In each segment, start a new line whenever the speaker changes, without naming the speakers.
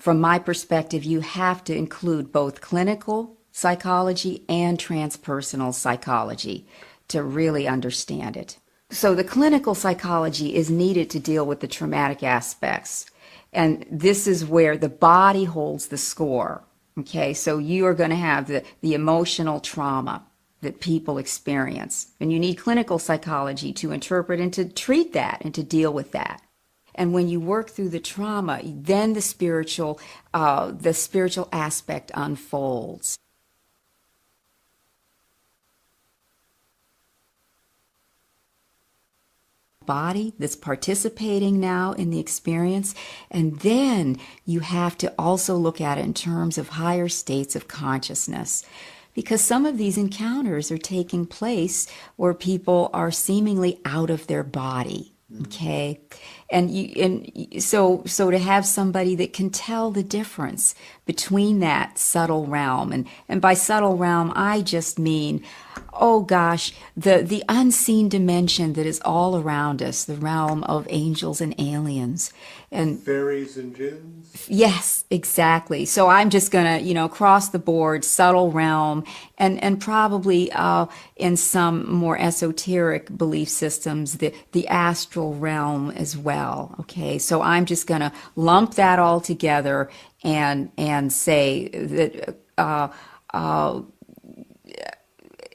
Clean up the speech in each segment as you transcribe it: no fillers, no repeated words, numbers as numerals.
from my perspective, you have to include both clinical psychology and transpersonal psychology to really understand it. So the clinical psychology is needed to deal with the traumatic aspects. And this is where the body holds the score. Okay, so you are going to have the emotional trauma that people experience. And you need clinical psychology to interpret and to treat that and to deal with that. And when you work through the trauma, then the spiritual aspect unfolds. Body that's participating now in the experience, and then you have to also look at it in terms of higher states of consciousness, because some of these encounters are taking place where people are seemingly out of their body. Okay, so to have somebody that can tell the difference between that subtle realm, and by subtle realm I just mean, oh gosh, the unseen dimension that is all around us, the realm of angels and aliens and
fairies and jinns.
Yes, exactly. So I'm just gonna, across the board, subtle realm, and probably in some more esoteric belief systems, the astral realm as well. Okay, so I'm just gonna lump that all together and say that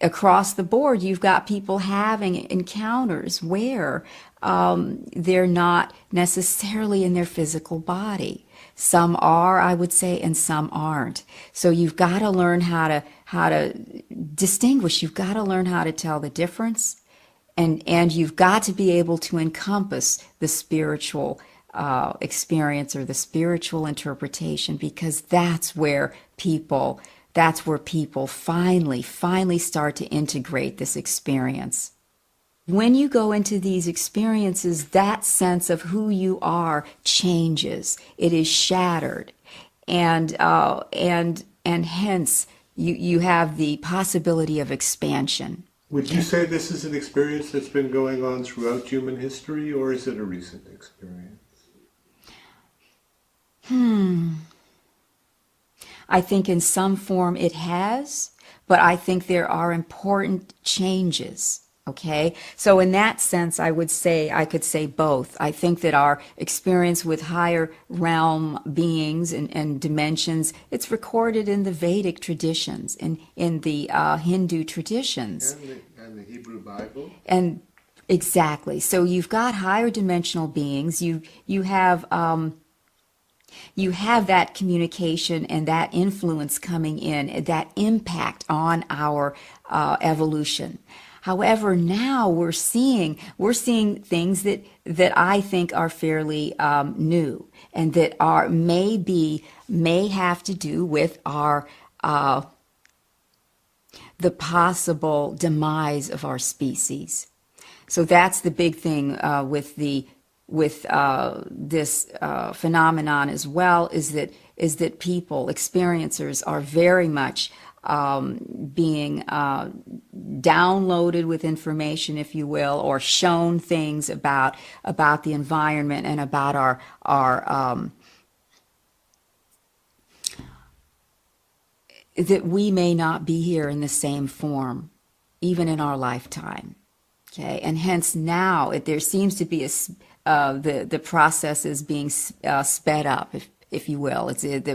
across the board, you've got people having encounters where they're not necessarily in their physical body. Some are, I would say, and some aren't. So you've got to learn how to distinguish. You've got to learn how to tell the difference, and you've got to be able to encompass the spiritual experience or the spiritual interpretation, because that's where people finally start to integrate this experience. When you go into these experiences, that sense of who you are changes. It is shattered, and hence you have the possibility of expansion.
Would you say this is an experience that's been going on throughout human history, or is it a recent experience?
I think in some form it has, but I think there are important changes. Okay, so in that sense, I could say both. I think that our experience with higher realm beings and dimensions, it's recorded in the Vedic traditions, in the Hindu traditions.
And the Hebrew Bible.
And exactly. So you've got higher dimensional beings. You have that communication and that influence coming in, that impact on our evolution. However, now we're seeing things that I think are fairly new, and that may have to do with our the possible demise of our species. So that's the big thing with this phenomenon as well, is that people, experiencers, are very much being downloaded with information, if you will, or shown things about the environment and about our that we may not be here in the same form, even in our lifetime. Okay, and hence now there seems to be the process is being sped up, if you will. It's that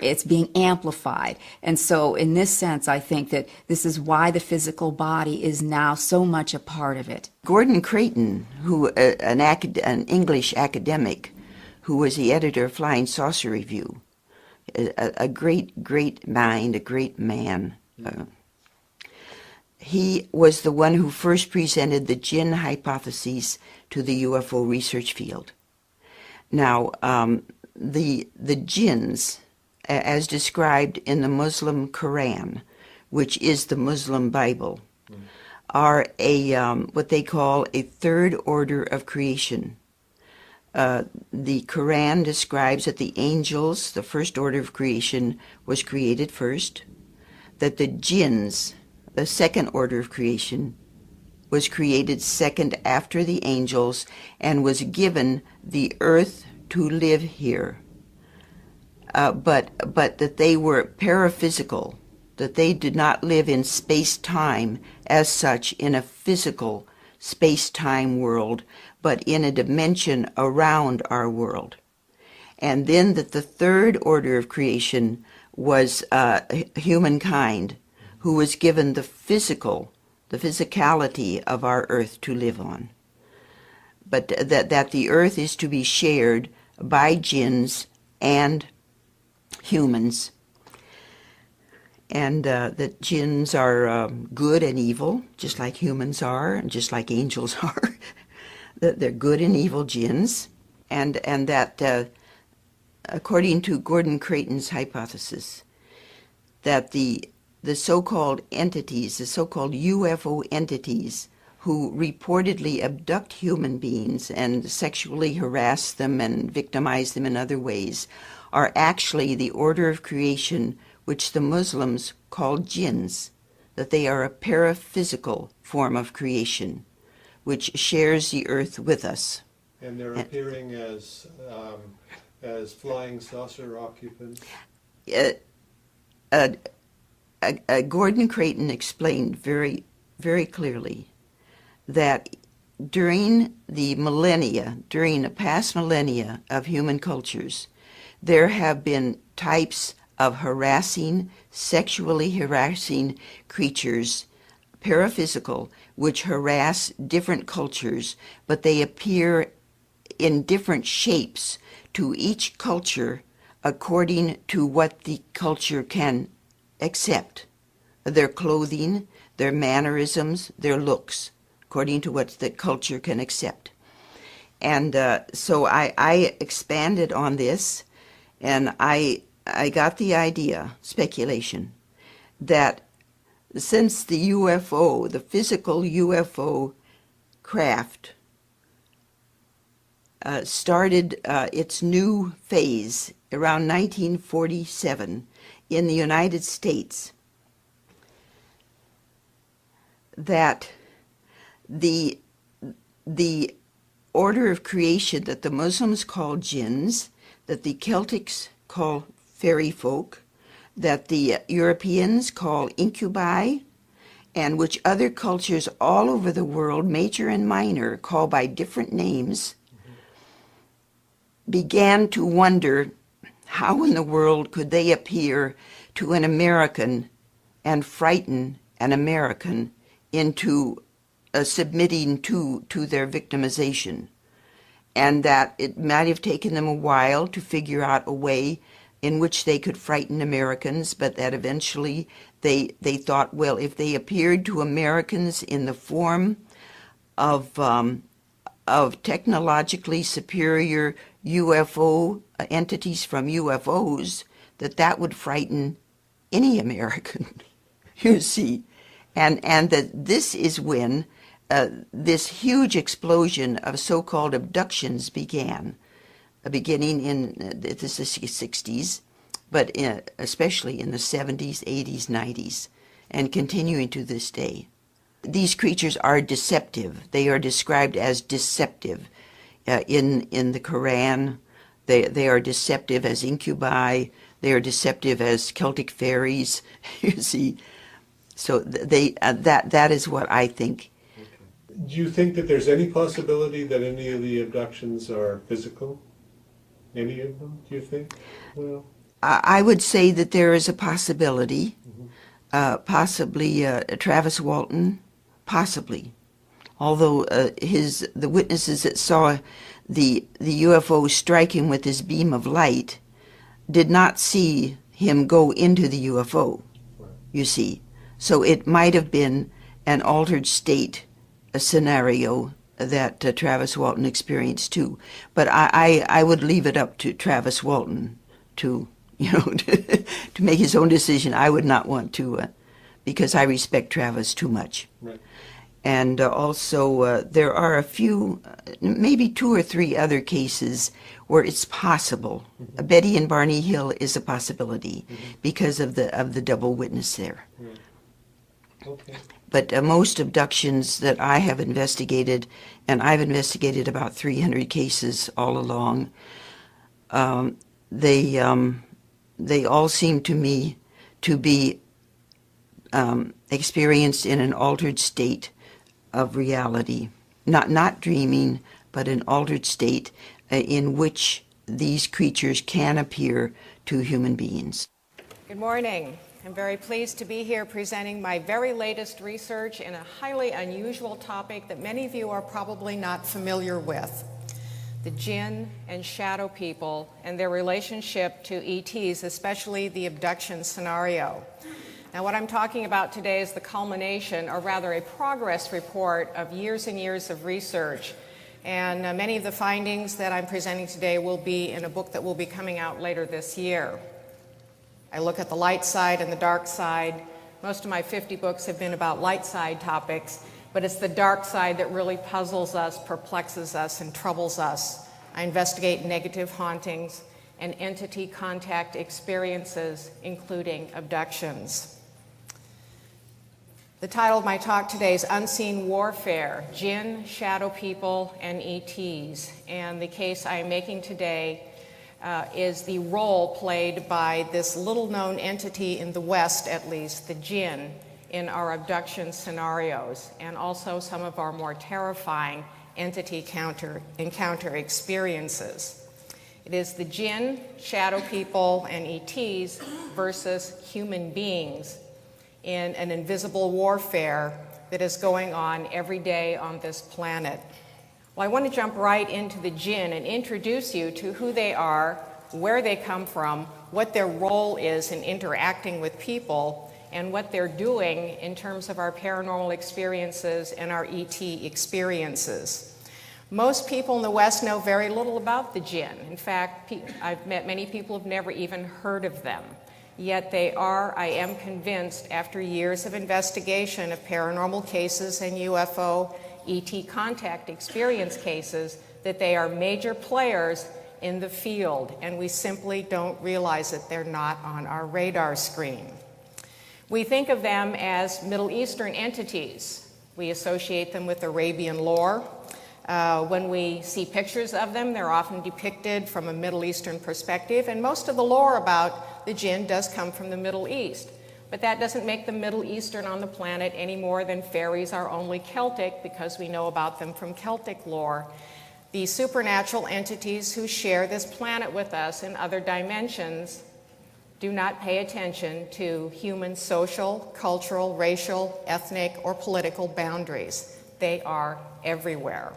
it's being amplified, and so in this sense, I think that this is why the physical body is now so much a part of it.
Gordon Creighton, an English academic, who was the editor of Flying Saucer Review, a great mind, a great man. He was the one who first presented the Djinn hypotheses to the UFO research field. Now, the jinns, as described in the Muslim Quran, which is the Muslim Bible, are what they call a third order of creation. The Quran describes that the angels, the first order of creation, was created first, that the jinns, the second order of creation, was created second after the angels and was given the earth to live here. but that they were paraphysical, that they did not live in space-time as such in a physical space-time world, but in a dimension around our world. And then that the third order of creation was humankind, who was given the physicality of our earth to live on. But that the earth is to be shared by jinns and humans, and that jinns are good and evil, just like humans are, and just like angels are. That they're good and evil jinns, and that according to Gordon Creighton's hypothesis, that the so-called entities, the so-called UFO entities, who reportedly abduct human beings and sexually harass them and victimize them in other ways, are actually the order of creation which the Muslims call jinns, that they are a paraphysical form of creation which shares the earth with us.
And they're appearing as flying saucer occupants?
Gordon Creighton explained very, very clearly that during the past millennia of human cultures, there have been types of sexually harassing creatures, paraphysical, which harass different cultures, but they appear in different shapes to each culture according to what the culture can accept. Their clothing, their mannerisms, their looks, according to what the culture can accept. And so I expanded on this, and I got the idea, speculation, that since the UFO, the physical UFO craft, started its new phase around 1947 in the United States, that the order of creation that the Muslims call jinns, that the Celtics call fairy folk, that the Europeans call incubi, and which other cultures all over the world, major and minor, call by different names, began to wonder how in the world could they appear to an American and frighten an American into submitting to their victimization, and that it might have taken them a while to figure out a way in which they could frighten Americans, but that eventually they thought, well, if they appeared to Americans in the form of technologically superior UFO entities from UFOs, that would frighten any American, you see. And that this is when this huge explosion of so-called abductions began, beginning in the 60s, but especially in the 70s, 80s, 90s, and continuing to this day. These creatures are deceptive. They are described as deceptive in the Quran. They are deceptive as incubi. They are deceptive as Celtic fairies, you see. So that is what I think.
Okay. Do you think that there's any possibility that any of the abductions are physical? Any of them, do you think? Well,
I would say that there is a possibility, possibly Travis Walton, possibly. Although the witnesses that saw the UFO strike him with his beam of light did not see him go into the UFO, you see. So it might have been an altered state, a scenario that Travis Walton experienced too. But I would leave it up to Travis Walton to, to make his own decision. I would not want to, because I respect Travis too much.
right.
And also there are a few, maybe 2 or 3 other cases where it's possible.
Mm-hmm.
Betty and Barney Hill is a possibility
Mm-hmm.
because of the double witness there.
Right. Okay.
But most abductions that I have investigated, and I've investigated about 300 cases all along, they they all seem to me to be experienced in an altered state of reality, not dreaming, but an altered state in which these creatures can appear to human beings.
Good morning. I'm very pleased to be here presenting my very latest research in a highly unusual topic that many of you are probably not familiar with: the Djinn and shadow people and their relationship to ETs, especially the abduction scenario. Now, what I'm talking about today is the culmination, or rather a progress report, of years and years of research. And many of the findings that I'm presenting today will be in a book that will be coming out later this year. I look at the light side and the dark side. Most of my 50 books have been about light side topics, but it's the dark side that really puzzles us, perplexes us, and troubles us. I investigate negative hauntings and entity contact experiences, including abductions. The title of my talk today is Unseen Warfare: Djinn, Shadow People, and ETs. And the case I am making today is the role played by this little-known entity in the West, at least, the Djinn, in our abduction scenarios, and also some of our more terrifying entity encounter experiences. It is the Djinn, shadow people, and ETs versus human beings in an invisible warfare that is going on every day on this planet. Well, I want to jump right into the Djinn and introduce you to who they are, where they come from, what their role is in interacting with people, and what they're doing in terms of our paranormal experiences and our ET experiences. Most people in the West know very little about the Djinn. In fact, I've met many people who've never even heard of them. Yet they are, I am convinced, after years of investigation of paranormal cases and UFO ET contact experience cases, that they are major players in the field, and we simply don't realize that they're not on our radar screen. We think of them as Middle Eastern entities. We associate them with Arabian lore. When we see pictures of them, they're often depicted from a Middle Eastern perspective, and most of the lore about the Djinn does come from the Middle East. But that doesn't make them Middle Eastern on the planet any more than fairies are only Celtic, because we know about them from Celtic lore. The supernatural entities who share this planet with us in other dimensions do not pay attention to human social, cultural, racial, ethnic, or political boundaries. They are everywhere.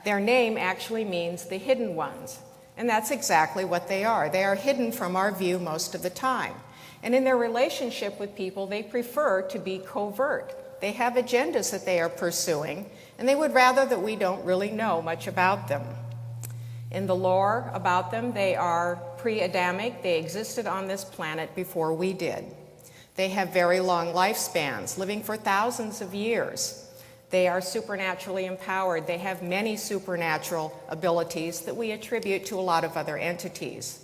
Their name actually means the hidden ones, and that's exactly what they are. They are hidden from our view most of the time. And in their relationship with people, they prefer to be covert. They have agendas that they are pursuing, and they would rather that we don't really know much about them. In the lore about them, they are pre-Adamic. They existed on this planet before we did. They have very long lifespans, living for thousands of years. They are supernaturally empowered. They have many supernatural abilities that we attribute to a lot of other entities.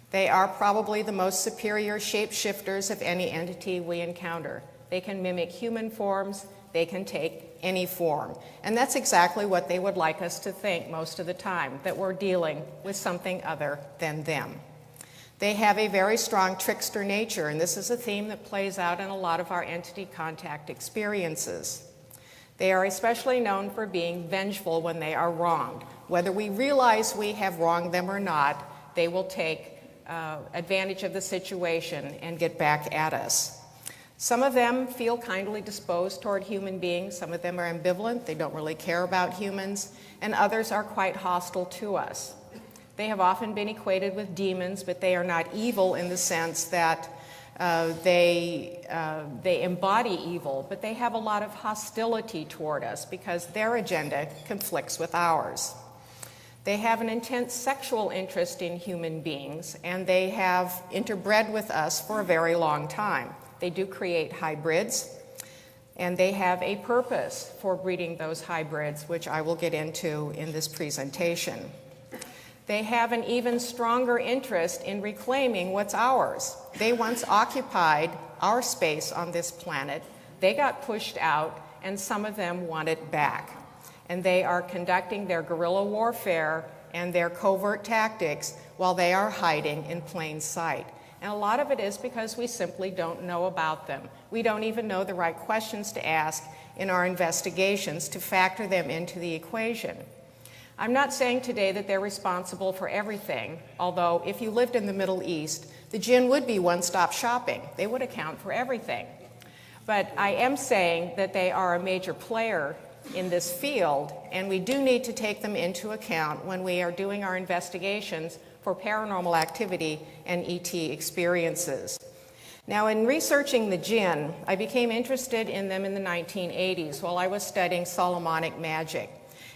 They are probably the most superior shapeshifters of any entity we encounter. They can mimic human forms. They can take any form. And that's exactly what they would like us to think most of the time, that we're dealing with something other than them. They have a very strong trickster nature, and this is a theme that plays out in a lot of our entity contact experiences. They are especially known for being vengeful when they are wronged. Whether we realize we have wronged them or not, they will take advantage of the situation and get back at us. Some of them feel kindly disposed toward human beings. Some of them are ambivalent. They don't really care about humans. And others are quite hostile to us. They have often been equated with demons, but they are not evil in the sense that they embody evil, but they have a lot of hostility toward us because their agenda conflicts with ours. They have an intense sexual interest in human beings, and they have interbred with us for a very long time. They do create hybrids, and they have a purpose for breeding those hybrids, which I will get into in this presentation. They have an even stronger interest in reclaiming what's ours. They once occupied our space on this planet. They got pushed out, and some of them want it back. And they are conducting their guerrilla warfare and their covert tactics while they are hiding in plain sight. And a lot of it is because we simply don't know about them. We don't even know the right questions to ask in our investigations to factor them into the equation. I'm not saying today that they're responsible for everything, although if you lived in the Middle East, the Djinn would be one-stop shopping. They would account for everything. But I am saying that they are a major player in this field, and we do need to take them into account when we are doing our investigations for paranormal activity and ET experiences. Now, in researching the Djinn, I became interested in them in the 1980s while I was studying Solomonic magic.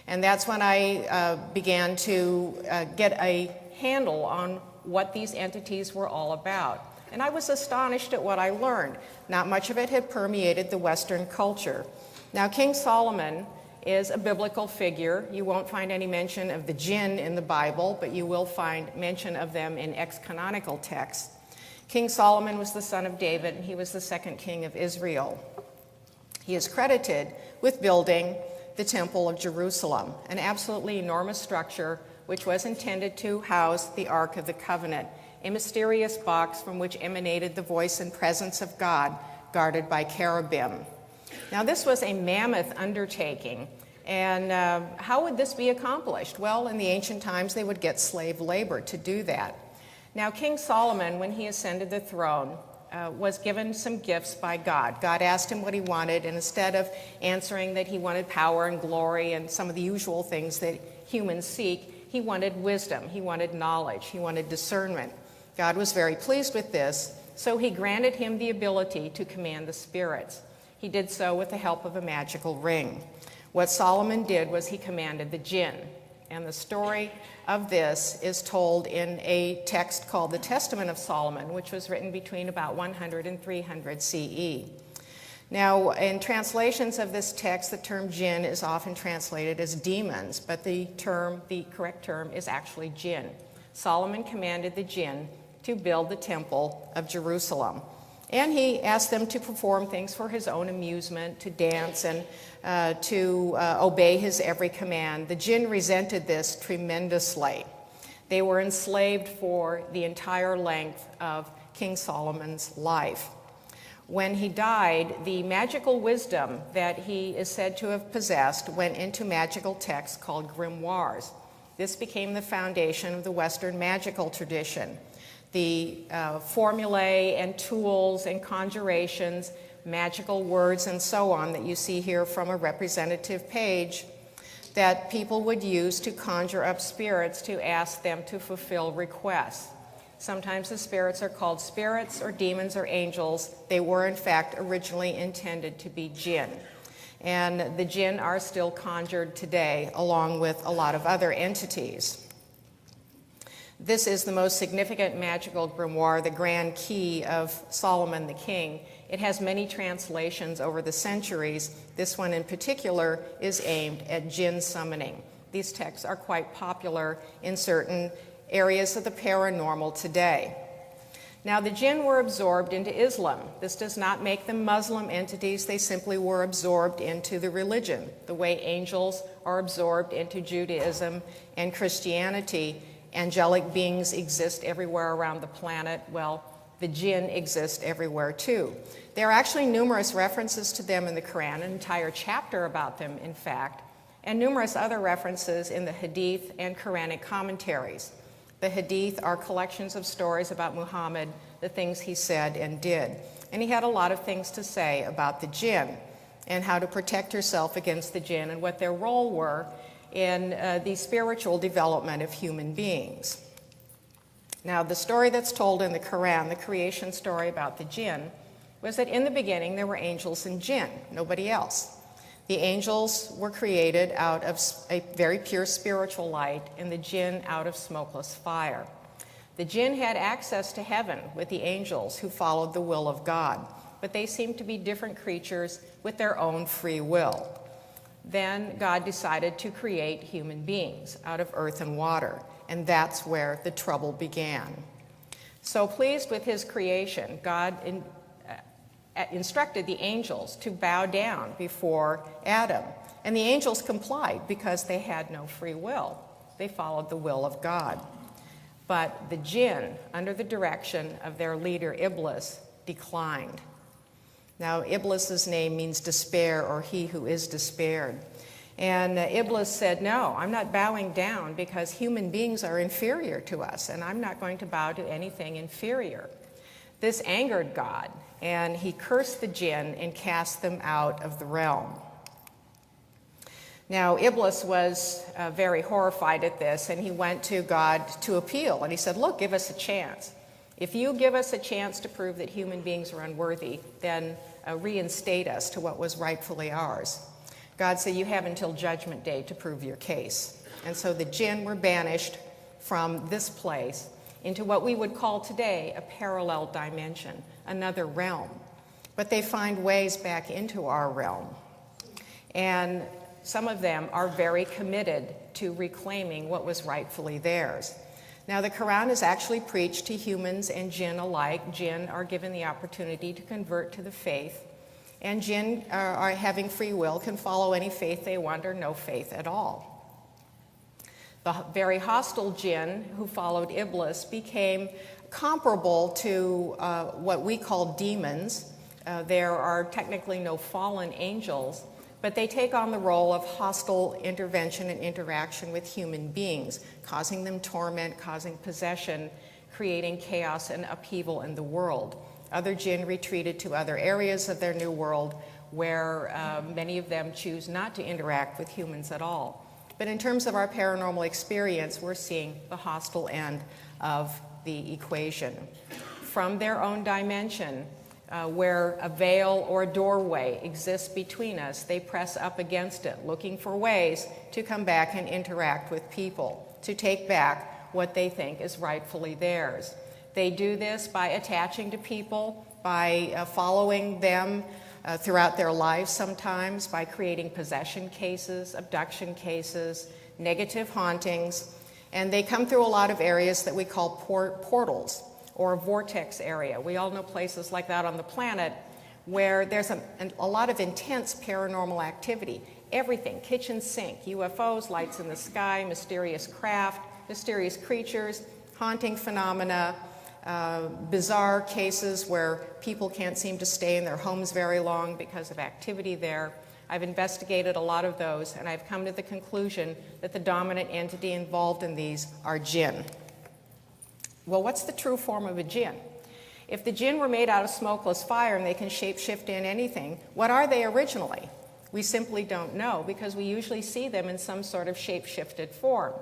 And that's when I began to get a handle on what these entities were all about. And I was astonished at what I learned. Not much of it had permeated the Western culture. Now, King Solomon is a biblical figure. You won't find any mention of the Djinn in the Bible, but you will find mention of them in ex-canonical texts. King Solomon was the son of David, and he was the second king of Israel. He is credited with building the Temple of Jerusalem, an absolutely enormous structure which was intended to house the Ark of the Covenant, a mysterious box from which emanated the voice and presence of God, guarded by cherubim. Now, this was a mammoth undertaking, and how would this be accomplished? Well, in the ancient times, they would get slave labor to do that. Now, King Solomon, when he ascended the throne, was given some gifts by God. God asked him what he wanted, and instead of answering that he wanted power and glory and some of the usual things that humans seek, he wanted wisdom, he wanted knowledge, he wanted discernment. God was very pleased with this, so he granted him the ability to command the spirits. He did so with the help of a magical ring. What Solomon did was he commanded the Djinn, and the story of this is told in a text called the Testament of Solomon, which was written between about 100 and 300 CE. Now, in translations of this text, the term Djinn is often translated as demons, but the correct term is actually Djinn. Solomon commanded the Djinn to build the Temple of Jerusalem. And he asked them to perform things for his own amusement, to dance and to obey his every command. The Djinn resented this tremendously. They were enslaved for the entire length of King Solomon's life. When he died, the magical wisdom that he is said to have possessed went into magical texts called grimoires. This became the foundation of the Western magical tradition. The formulae and tools and conjurations, magical words and so on that you see here from a representative page that people would use to conjure up spirits to ask them to fulfill requests. Sometimes the spirits are called spirits or demons or angels. They were in fact originally intended to be Djinn. And the Djinn are still conjured today along with a lot of other entities. This is the most significant magical grimoire, the Grand Key of Solomon the King. It has many translations over the centuries. This one in particular is aimed at Djinn summoning. These texts are quite popular in certain areas of the paranormal today. Now, the Djinn were absorbed into Islam. This does not make them Muslim entities. They simply were absorbed into the religion, the way angels are absorbed into Judaism and Christianity. Angelic beings exist everywhere around the planet. Well, the Djinn exist everywhere too. There are actually numerous references to them in the Quran, an entire chapter about them, in fact, and numerous other references in the Hadith and Quranic commentaries. The Hadith are collections of stories about Muhammad, the things he said and did. And he had a lot of things to say about the Djinn and how to protect yourself against the Djinn and what their role were in the spiritual development of human beings. Now, the story that's told in the Quran, the creation story about the Djinn, was that in the beginning there were angels and Djinn, nobody else. The angels were created out of a very pure spiritual light, and the Djinn out of smokeless fire. The Djinn had access to heaven with the angels who followed the will of God, but they seemed to be different creatures with their own free will. Then God decided to create human beings out of earth and water, and that's where the trouble began. So pleased with his creation, God instructed the angels to bow down before Adam, and the angels complied because they had no free will. They followed the will of God. But the Djinn, under the direction of their leader Iblis, declined. Now, Iblis's name means despair, or he who is despaired. And Iblis said, no, I'm not bowing down because human beings are inferior to us, and I'm not going to bow to anything inferior. This angered God, and he cursed the Djinn and cast them out of the realm. Now, Iblis was very horrified at this, and he went to God to appeal. And he said, look, give us a chance. If you give us a chance to prove that human beings are unworthy, then reinstate us to what was rightfully ours. God said, you have until Judgment Day to prove your case. And so the Djinn were banished from this place into what we would call today a parallel dimension, another realm. But they find ways back into our realm. And some of them are very committed to reclaiming what was rightfully theirs. Now, the Quran is actually preached to humans and Djinn alike. Djinn are given the opportunity to convert to the faith, and Djinn are having free will, can follow any faith they want or no faith at all. The very hostile Djinn who followed Iblis became comparable to what we call demons. There are technically no fallen angels, but they take on the role of hostile intervention and interaction with human beings, causing them torment, causing possession, creating chaos and upheaval in the world. Other Djinn retreated to other areas of their new world where many of them choose not to interact with humans at all. But in terms of our paranormal experience, we're seeing the hostile end of the equation. From their own dimension, where a veil or a doorway exists between us, they press up against it, looking for ways to come back and interact with people, to take back what they think is rightfully theirs. They do this by attaching to people, by following them throughout their lives sometimes, by creating possession cases, abduction cases, negative hauntings, and they come through a lot of areas that we call portals, or a vortex area. We all know places like that on the planet where there's a lot of intense paranormal activity. Everything, kitchen sink, UFOs, lights in the sky, mysterious craft, mysterious creatures, haunting phenomena, bizarre cases where people can't seem to stay in their homes very long because of activity there. I've investigated a lot of those, and I've come to the conclusion that the dominant entity involved in these are Djinn. Well, what's the true form of a Djinn? If the Djinn were made out of smokeless fire and they can shapeshift in anything, what are they originally? We simply don't know because we usually see them in some sort of shapeshifted form.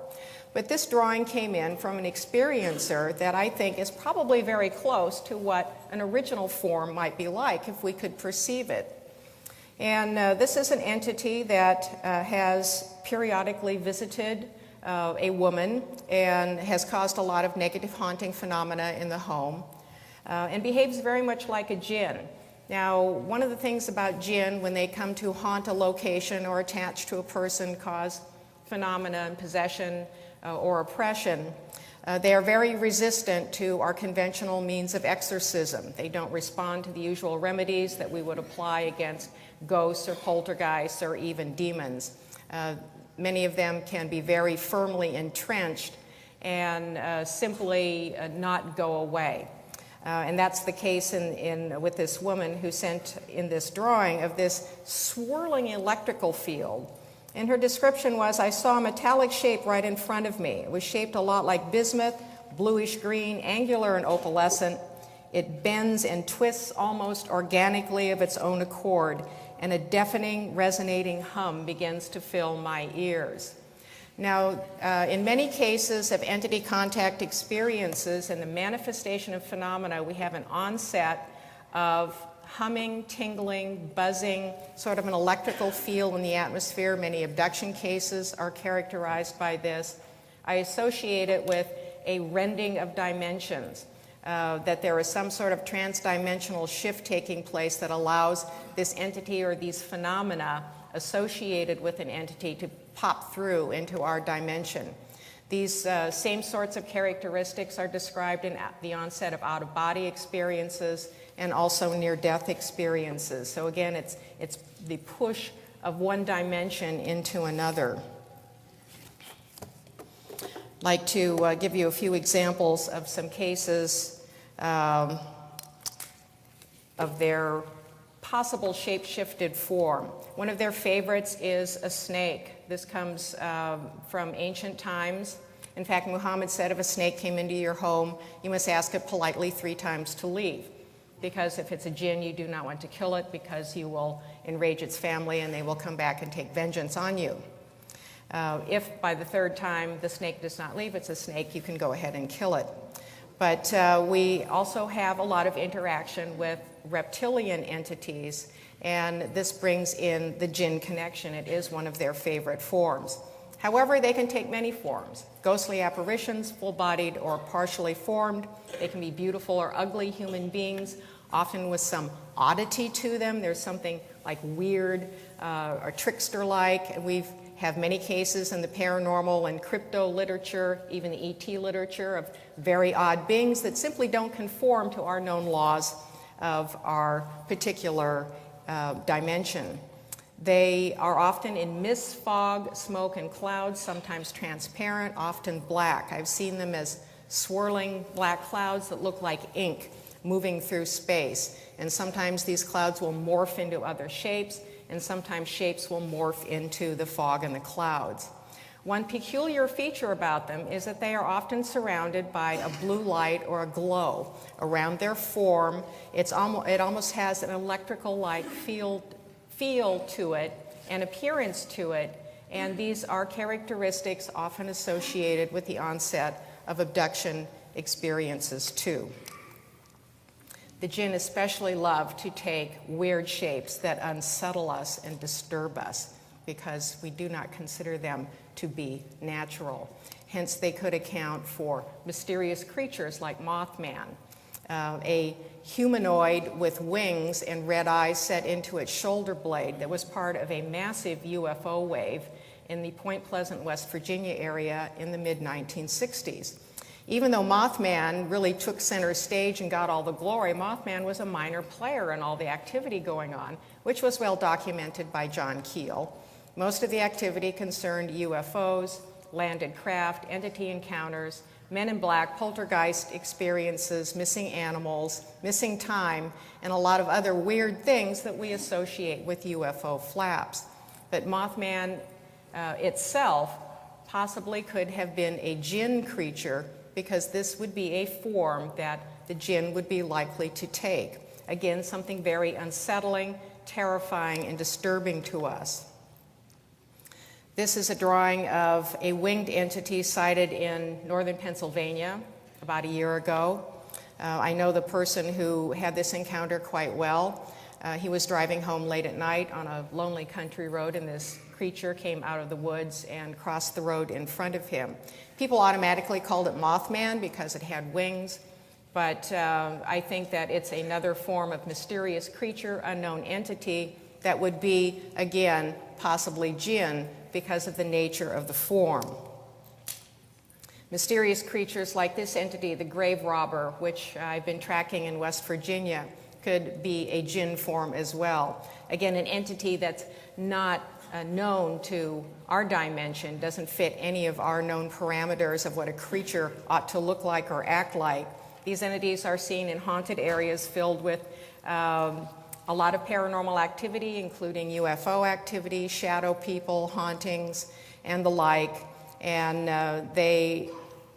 But this drawing came in from an experiencer that I think is probably very close to what an original form might be like if we could perceive it. And this is an entity that has periodically visited a woman and has caused a lot of negative haunting phenomena in the home and behaves very much like a Djinn. Now, one of the things about Djinn, when they come to haunt a location or attach to a person, cause phenomena and possession or oppression, they are very resistant to our conventional means of exorcism. They don't respond to the usual remedies that we would apply against ghosts or poltergeists or even demons. Many of them can be very firmly entrenched and simply not go away. And that's the case with this woman who sent in this drawing of this swirling electrical field. And her description was, I saw a metallic shape right in front of me. It was shaped a lot like bismuth, bluish green, angular and opalescent. It bends and twists almost organically of its own accord, and a deafening, resonating hum begins to fill my ears. Now, in many cases of entity contact experiences and the manifestation of phenomena, we have an onset of humming, tingling, buzzing, sort of an electrical feel in the atmosphere. Many abduction cases are characterized by this. I associate it with a rending of dimensions. That there is some sort of transdimensional shift taking place that allows this entity or these phenomena associated with an entity to pop through into our dimension. These same sorts of characteristics are described in the onset of out-of-body experiences and also near-death experiences. So again, it's the push of one dimension into another. like to give you a few examples of some cases of their possible shape-shifted form. One of their favorites is a snake. This comes from ancient times. In fact, Muhammad said if a snake came into your home, you must ask it politely 3 times to leave. Because if it's a jinn, you do not want to kill it because you will enrage its family and they will come back and take vengeance on you. If by the 3rd time the snake does not leave, it's a snake, you can go ahead and kill it. But we also have a lot of interaction with reptilian entities, and this brings in the jinn connection. It is one of their favorite forms. However, they can take many forms. Ghostly apparitions, full-bodied or partially formed. They can be beautiful or ugly human beings, often with some oddity to them. There's something like weird or trickster-like. We have many cases in the paranormal and crypto literature, even the ET literature, of very odd beings that simply don't conform to our known laws of our particular dimension. They are often in mist, fog, smoke, and clouds, sometimes transparent, often black. I've seen them as swirling black clouds that look like ink moving through space. And sometimes these clouds will morph into other shapes, and sometimes shapes will morph into the fog and the clouds. One peculiar feature about them is that they are often surrounded by a blue light or a glow around their form. It almost has an electrical-like feel to it, an appearance to it, and these are characteristics often associated with the onset of abduction experiences too. The jinn especially love to take weird shapes that unsettle us and disturb us because we do not consider them to be natural. Hence, they could account for mysterious creatures like Mothman, a humanoid with wings and red eyes set into its shoulder blade that was part of a massive UFO wave in the Point Pleasant, West Virginia area in the mid-1960s. Even though Mothman really took center stage and got all the glory, Mothman was a minor player in all the activity going on, which was well documented by John Keel. Most of the activity concerned UFOs, landed craft, entity encounters, men in black, poltergeist experiences, missing animals, missing time, and a lot of other weird things that we associate with UFO flaps. But Mothman itself possibly could have been a jinn creature because this would be a form that the jinn would be likely to take. Again, something very unsettling, terrifying, and disturbing to us. This is a drawing of a winged entity sighted in northern Pennsylvania about a year ago. I know the person who had this encounter quite well. He was driving home late at night on a lonely country road, and this creature came out of the woods and crossed the road in front of him. People automatically called it Mothman because it had wings, but I think that it's another form of mysterious creature, unknown entity that would be, again, possibly jinn because of the nature of the form. Mysterious creatures like this entity, the grave robber, which I've been tracking in West Virginia, could be a jinn form as well. Again, an entity that's not known to our dimension, doesn't fit any of our known parameters of what a creature ought to look like or act like. These entities are seen in haunted areas filled with a lot of paranormal activity, including UFO activity, shadow people, hauntings, and the like. And they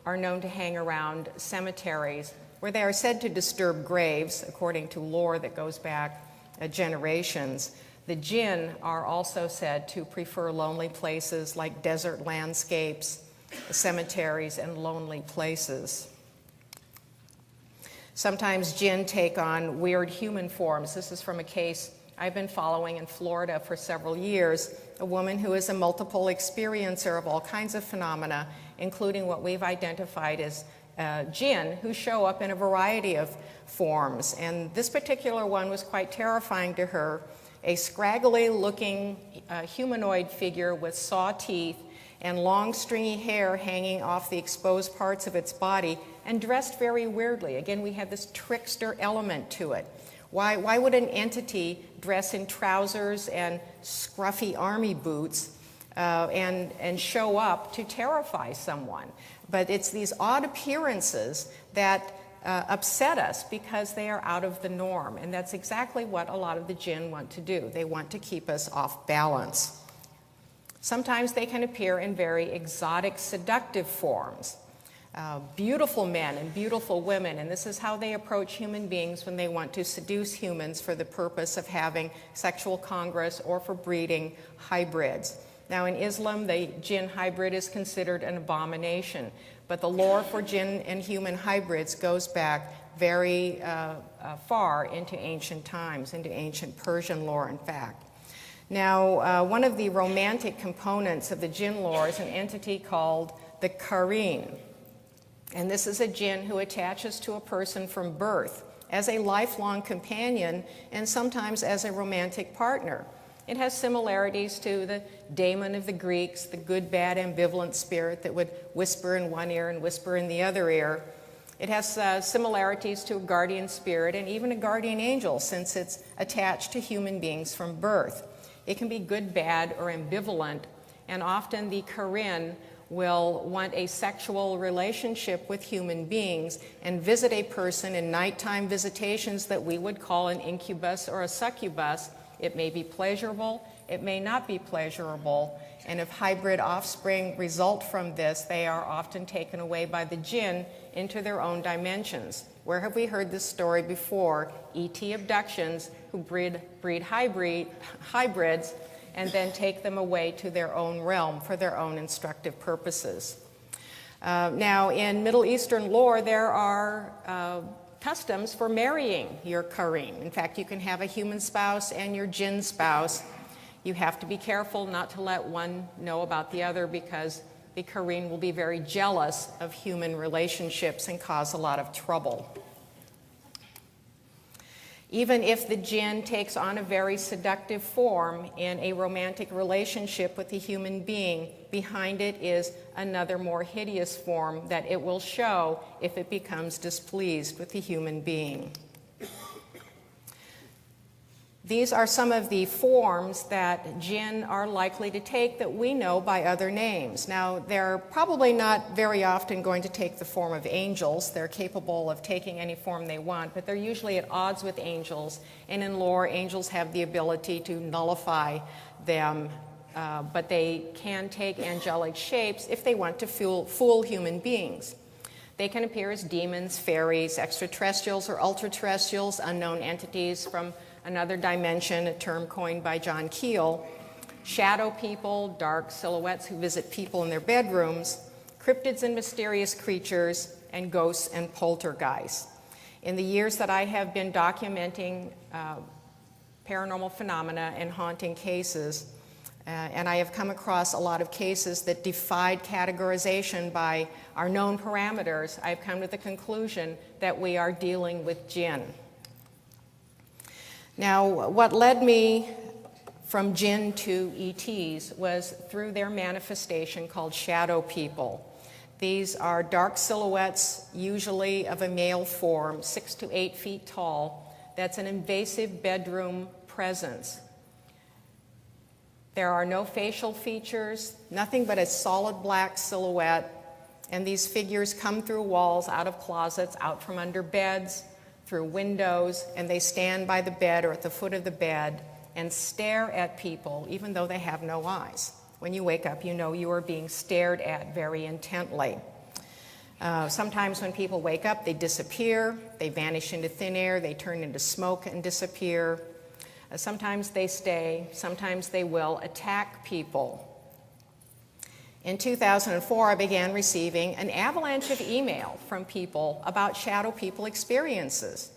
are known to hang around cemeteries where they are said to disturb graves, according to lore that goes back generations. The jinn are also said to prefer lonely places like desert landscapes, cemeteries, and lonely places. Sometimes jinn take on weird human forms. This is from a case I've been following in Florida for several years, a woman who is a multiple experiencer of all kinds of phenomena, including what we've identified as jinn, who show up in a variety of forms. And this particular one was quite terrifying to her, a scraggly-looking humanoid figure with saw teeth and long stringy hair hanging off the exposed parts of its body, and dressed very weirdly. Again, we have this trickster element to it. Why would an entity dress in trousers and scruffy army boots and show up to terrify someone? But it's these odd appearances that upset us because they are out of the norm. And that's exactly what a lot of the Djinn want to do. They want to keep us off balance. Sometimes they can appear in very exotic, seductive forms. Beautiful men and beautiful women, and this is how they approach human beings when they want to seduce humans for the purpose of having sexual congress or for breeding hybrids. Now in Islam, the Djinn hybrid is considered an abomination, but the lore for Djinn and human hybrids goes back very far into ancient times, into ancient Persian lore, in fact. Now, one of the romantic components of the Djinn lore is an entity called the Qareen. And this is a Djinn who attaches to a person from birth as a lifelong companion and sometimes as a romantic partner. It has similarities to the daemon of the Greeks, the good, bad, ambivalent spirit that would whisper in one ear and whisper in the other ear. It has similarities to a guardian spirit and even a guardian angel, since it's attached to human beings from birth. It can be good, bad, or ambivalent, and often the Qareen will want a sexual relationship with human beings and visit a person in nighttime visitations that we would call an incubus or a succubus. It may be pleasurable, it may not be pleasurable, and if hybrid offspring result from this, they are often taken away by the Djinn into their own dimensions. Where have we heard this story before? E.T. abductions who breed hybrids and then take them away to their own realm for their own instructive purposes. Now, in Middle Eastern lore, there are customs for marrying your Qareen. In fact, you can have a human spouse and your Djinn spouse. You have to be careful not to let one know about the other, because the Qareen will be very jealous of human relationships and cause a lot of trouble. Even if the Djinn takes on a very seductive form in a romantic relationship with a human being, behind it is another more hideous form that it will show if it becomes displeased with the human being. These are some of the forms that Djinn are likely to take that we know by other names. Now, they're probably not very often going to take the form of angels. They're capable of taking any form they want, but they're usually at odds with angels. And in lore, angels have the ability to nullify them, but they can take angelic shapes if they want to fool human beings. They can appear as demons, fairies, extraterrestrials or ultra-terrestrials, unknown entities from another dimension, a term coined by John Keel, shadow people, dark silhouettes who visit people in their bedrooms, cryptids and mysterious creatures, and ghosts and poltergeists. In the years that I have been documenting paranormal phenomena and haunting cases, and I have come across a lot of cases that defied categorization by our known parameters, I've come to the conclusion that we are dealing with Djinn. Now, what led me from Djinn to ETs was through their manifestation called shadow people. These are dark silhouettes, usually of a male form, 6 to 8 feet tall. That's an invasive bedroom presence. There are no facial features, nothing but a solid black silhouette, and these figures come through walls, out of closets, out from under beds, through windows, and they stand by the bed or at the foot of the bed and stare at people even though they have no eyes. When you wake up, you know you are being stared at very intently. Sometimes when people wake up, they disappear, they vanish into thin air, they turn into smoke and disappear. Sometimes they stay, sometimes they will attack people. In 2004, I began receiving an avalanche of email from people about shadow people experiences.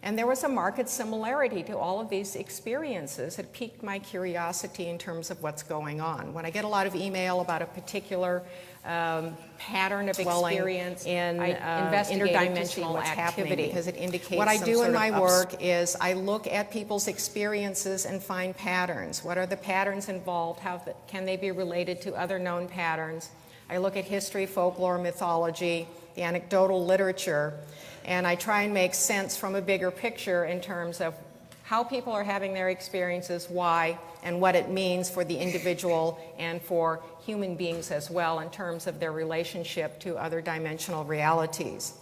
And there was a marked similarity to all of these experiences. It piqued my curiosity in terms of what's going on. When I get a lot of email about a particular pattern of experience in interdimensional activity, because it indicates what I do in my work is I look at people's experiences and find patterns. What are the patterns involved? How can they be related to other known patterns? I look at history, folklore, mythology, the anecdotal literature, and I try and make sense from a bigger picture in terms of how people are having their experiences, why, and what it means for the individual and for human beings as well in terms of their relationship to other dimensional realities.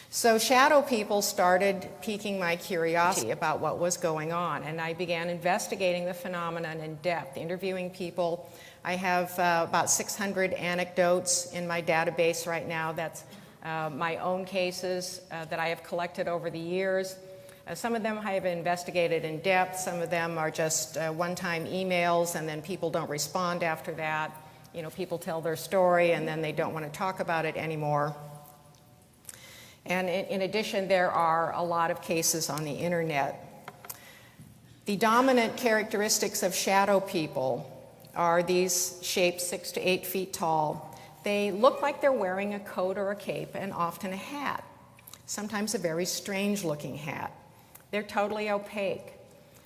So shadow people started piquing my curiosity about what was going on, and I began investigating the phenomenon in depth, interviewing people. I have about 600 anecdotes in my database right now. That's my own cases that I have collected over the years. Some of them I have investigated in depth. Some of them are just one-time emails, and then people don't respond after that. You know, people tell their story, and then they don't want to talk about it anymore. And in addition, there are a lot of cases on the internet. The dominant characteristics of shadow people are these shapes 6 to 8 feet tall. They look like they're wearing a coat or a cape and often a hat, sometimes a very strange looking hat. They're totally opaque.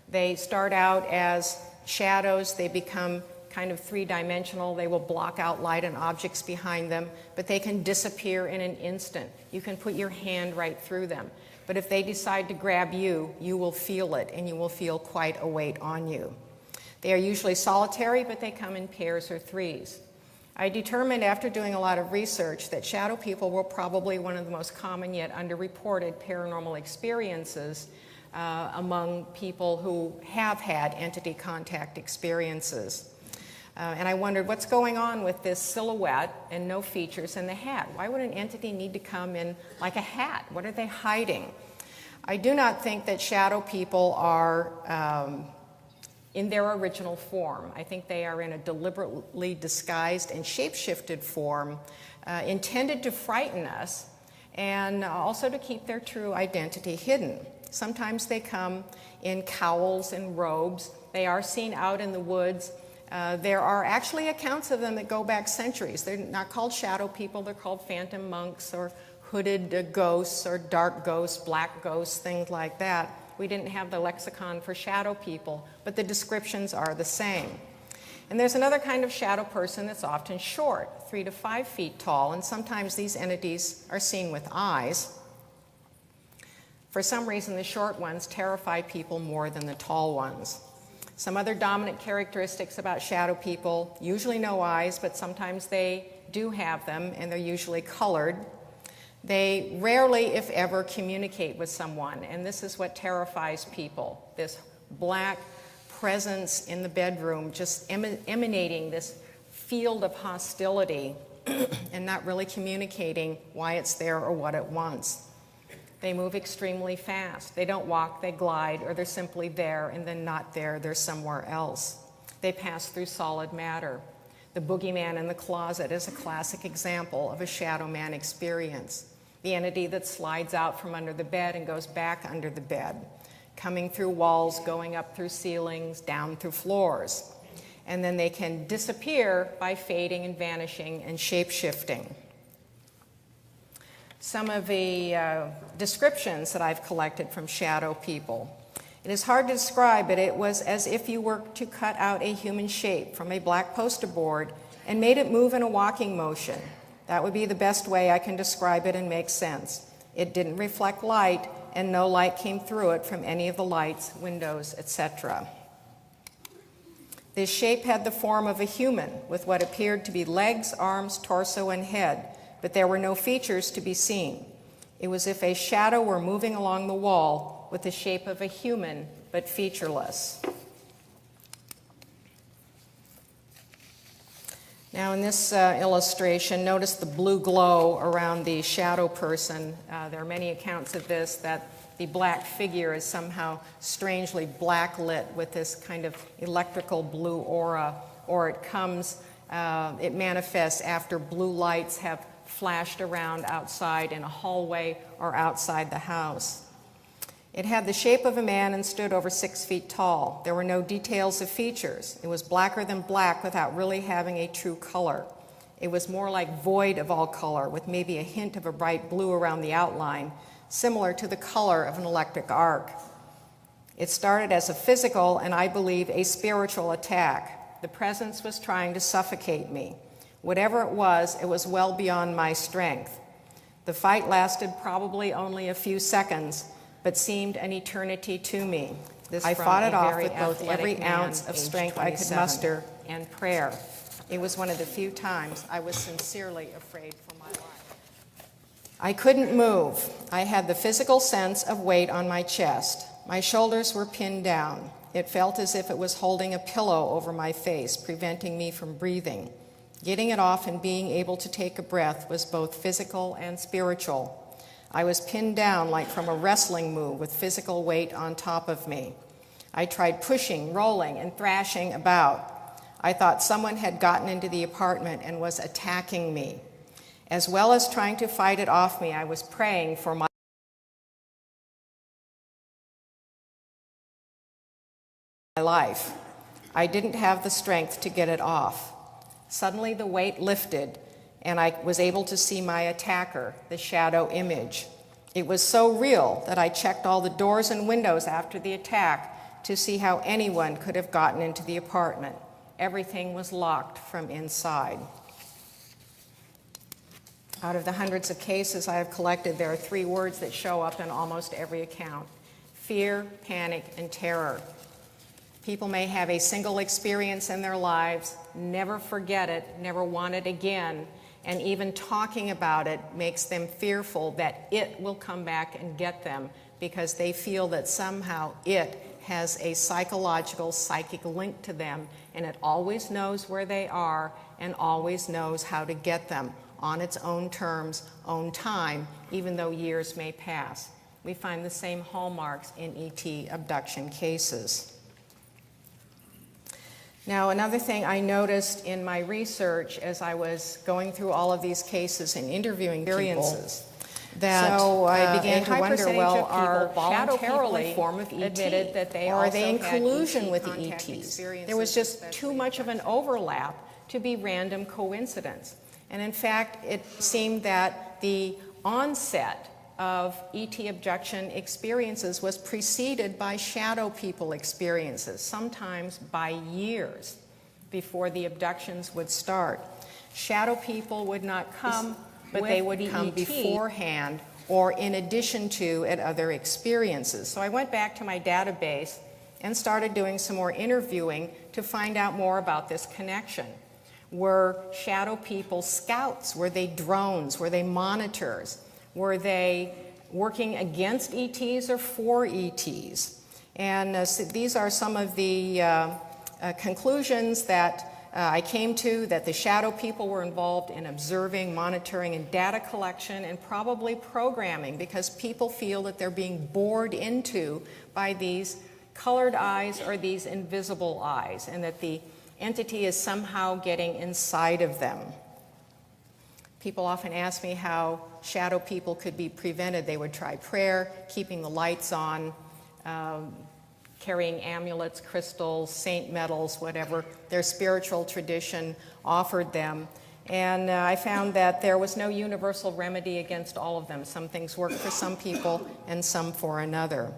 They start out as shadows, they become kind of three-dimensional. They will block out light and objects behind them, but they can disappear in an instant. You can put your hand right through them. But if they decide to grab you, you will feel it, and you will feel quite a weight on you. They are usually solitary, but they come in pairs or threes. I determined after doing a lot of research that shadow people were probably one of the most common yet underreported paranormal experiences among people who have had entity contact experiences. And I wondered, what's going on with this silhouette and no features in the hat? Why would an entity need to come in like a hat? What are they hiding? I do not think that shadow people are in their original form. I think they are in a deliberately disguised and shape-shifted form intended to frighten us and also to keep their true identity hidden. Sometimes they come in cowls and robes. They are seen out in the woods. There are actually accounts of them that go back centuries. They're not called shadow people, they're called phantom monks or hooded ghosts or dark ghosts, black ghosts, things like that. We didn't have the lexicon for shadow people, but the descriptions are the same. And there's another kind of shadow person that's often short, 3 to 5 feet tall, and sometimes these entities are seen with eyes. For some reason, the short ones terrify people more than the tall ones. Some other dominant characteristics about shadow people, usually no eyes, but sometimes they do have them, and they're usually colored. They rarely, if ever, communicate with someone, and this is what terrifies people, this black presence in the bedroom just emanating this field of hostility and not really communicating why it's there or what it wants. They move extremely fast. They don't walk, they glide, or they're simply there and then not there, they're somewhere else. They pass through solid matter. The boogeyman in the closet is a classic example of a shadow man experience. The entity that slides out from under the bed and goes back under the bed, coming through walls, going up through ceilings, down through floors. And then they can disappear by fading and vanishing and shape-shifting. Some of the descriptions that I've collected from shadow people. It is hard to describe, but it was as if you were to cut out a human shape from a black poster board and made it move in a walking motion. That would be the best way I can describe it and make sense. It didn't reflect light, and no light came through it from any of the lights, windows, etc. This shape had the form of a human with what appeared to be legs, arms, torso, and head, but there were no features to be seen. It was as if a shadow were moving along the wall with the shape of a human, but featureless. Now in this illustration, notice the blue glow around the shadow person. There are many accounts of this, that the black figure is somehow strangely blacklit with this kind of electrical blue aura, or it manifests after blue lights have flashed around outside in a hallway or outside the house. It had the shape of a man and stood over 6 feet tall. There were no details of features. It was blacker than black without really having a true color. It was more like void of all color, with maybe a hint of a bright blue around the outline, similar to the color of an electric arc. It started as a physical and, I believe, a spiritual attack. The presence was trying to suffocate me. Whatever it was well beyond my strength. The fight lasted probably only a few seconds, but seemed an eternity to me. I fought it off with both every ounce of strength I could muster and prayer. It was one of the few times I was sincerely afraid for my life. I couldn't move. I had the physical sense of weight on my chest. My shoulders were pinned down. It felt as if it was holding a pillow over my face, preventing me from breathing. Getting it off and being able to take a breath was both physical and spiritual. I was pinned down like from a wrestling move with physical weight on top of me. I tried pushing, rolling, and thrashing about. I thought someone had gotten into the apartment and was attacking me. As well as trying to fight it off me, I was praying for my life. I didn't have the strength to get it off. Suddenly the weight lifted, and I was able to see my attacker, the shadow image. It was so real that I checked all the doors and windows after the attack to see how anyone could have gotten into the apartment. Everything was locked from inside. Out of the hundreds of cases I have collected, there are 3 words that show up in almost every account: fear, panic, and terror. People may have a single experience in their lives, never forget it, never want it again, and even talking about it makes them fearful that it will come back and get them because they feel that somehow it has a psychological, psychic link to them, and it always knows where they are and always knows how to get them on its own terms, own time, even though years may pass. We find the same hallmarks in ET abduction cases. Now, another thing I noticed in my research as I was going through all of these cases and interviewing experiences, that so I began to wonder, well, are voluntarily form of ET, admitted that they are they in collusion with the ETs? There was just too much of an overlap to be random coincidence. And in fact, it seemed that the onset of ET abduction experiences was preceded by shadow people experiences, sometimes by years before the abductions would start. Shadow people would not come, but they would come beforehand or in addition to at other experiences. So I went back to my database and started doing some more interviewing to find out more about this connection. Were shadow people scouts? Were they drones? Were they monitors? Were they working against ETs or for ETs? And so these are some of the conclusions that I came to, that the shadow people were involved in observing, monitoring, and data collection, and probably programming, because people feel that they're being bored into by these colored eyes or these invisible eyes, and that the entity is somehow getting inside of them. People often ask me how shadow people could be prevented. They would try prayer, keeping the lights on, carrying amulets, crystals, saint metals, whatever their spiritual tradition offered them. And I found that there was no universal remedy against all of them. Some things worked for some people and some for another.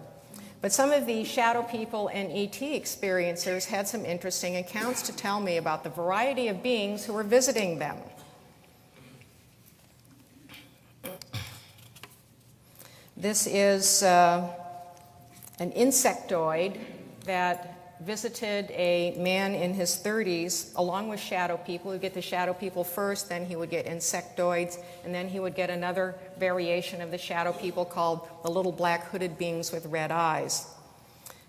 But some of the shadow people and ET experiencers had some interesting accounts to tell me about the variety of beings who were visiting them. This is an insectoid that visited a man in his 30s along with shadow people. He would get the shadow people first, then he would get insectoids, and then he would get another variation of the shadow people called the little black hooded beings with red eyes.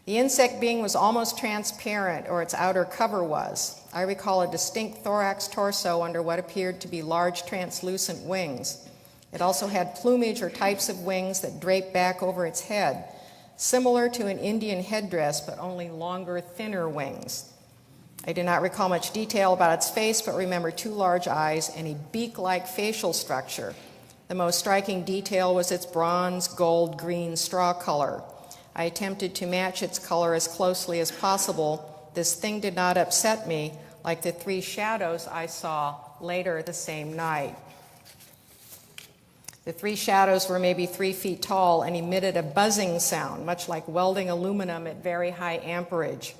The insect being was almost transparent, or its outer cover was. I recall a distinct thorax torso under what appeared to be large translucent wings. It also had plumage or types of wings that draped back over its head, similar to an Indian headdress, but only longer, thinner wings. I do not recall much detail about its face, but remember 2 large eyes and a beak-like facial structure. The most striking detail was its bronze, gold, green straw color. I attempted to match its color as closely as possible. This thing did not upset me like the 3 shadows I saw later the same night. The 3 shadows were maybe 3 feet tall and emitted a buzzing sound, much like welding aluminum at very high amperage.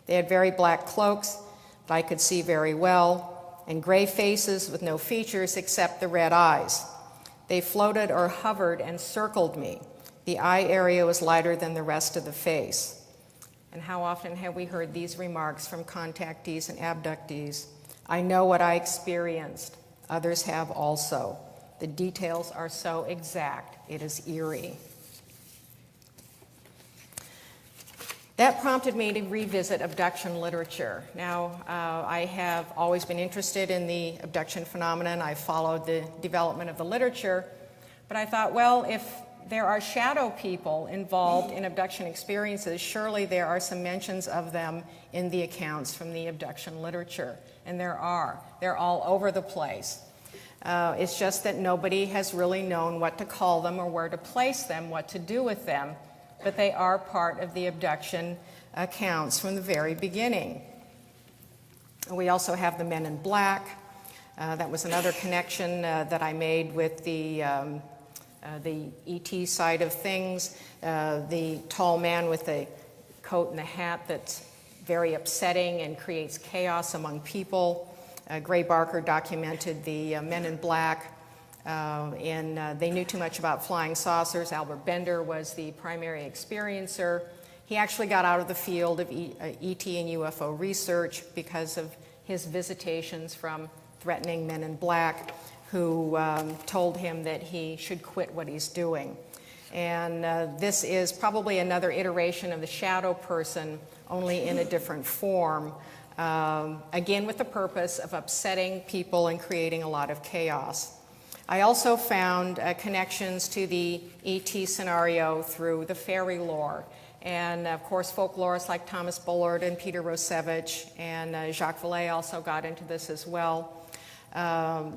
They had very black cloaks that I could see very well, and gray faces with no features except the red eyes. They floated or hovered and circled me. The eye area was lighter than the rest of the face. And how often have we heard these remarks from contactees and abductees? I know what I experienced. Others have also. The details are so exact, it is eerie. That prompted me to revisit abduction literature. Now, I have always been interested in the abduction phenomenon. I followed the development of the literature, but I thought, well, if there are shadow people involved in abduction experiences, surely there are some mentions of them in the accounts from the abduction literature. And there are. They're all over the place. It's just that nobody has really known what to call them or where to place them, what to do with them. But they are part of the abduction accounts from the very beginning. We also have the Men in Black. That was another connection that I made with the ET side of things. The tall man with the coat and the hat that's very upsetting and creates chaos among people. Gray Barker documented the Men in Black. And they knew too much about flying saucers. Albert Bender was the primary experiencer. He actually got out of the field of ET and UFO research because of his visitations from threatening men in black who told him that he should quit what he's doing. And this is probably another iteration of the shadow person, only in a different form, again with the purpose of upsetting people and creating a lot of chaos. I also found connections to the ET scenario through the fairy lore. And of course, folklorists like Thomas Bullard and Peter Rosevich and Jacques Vallée also got into this as well.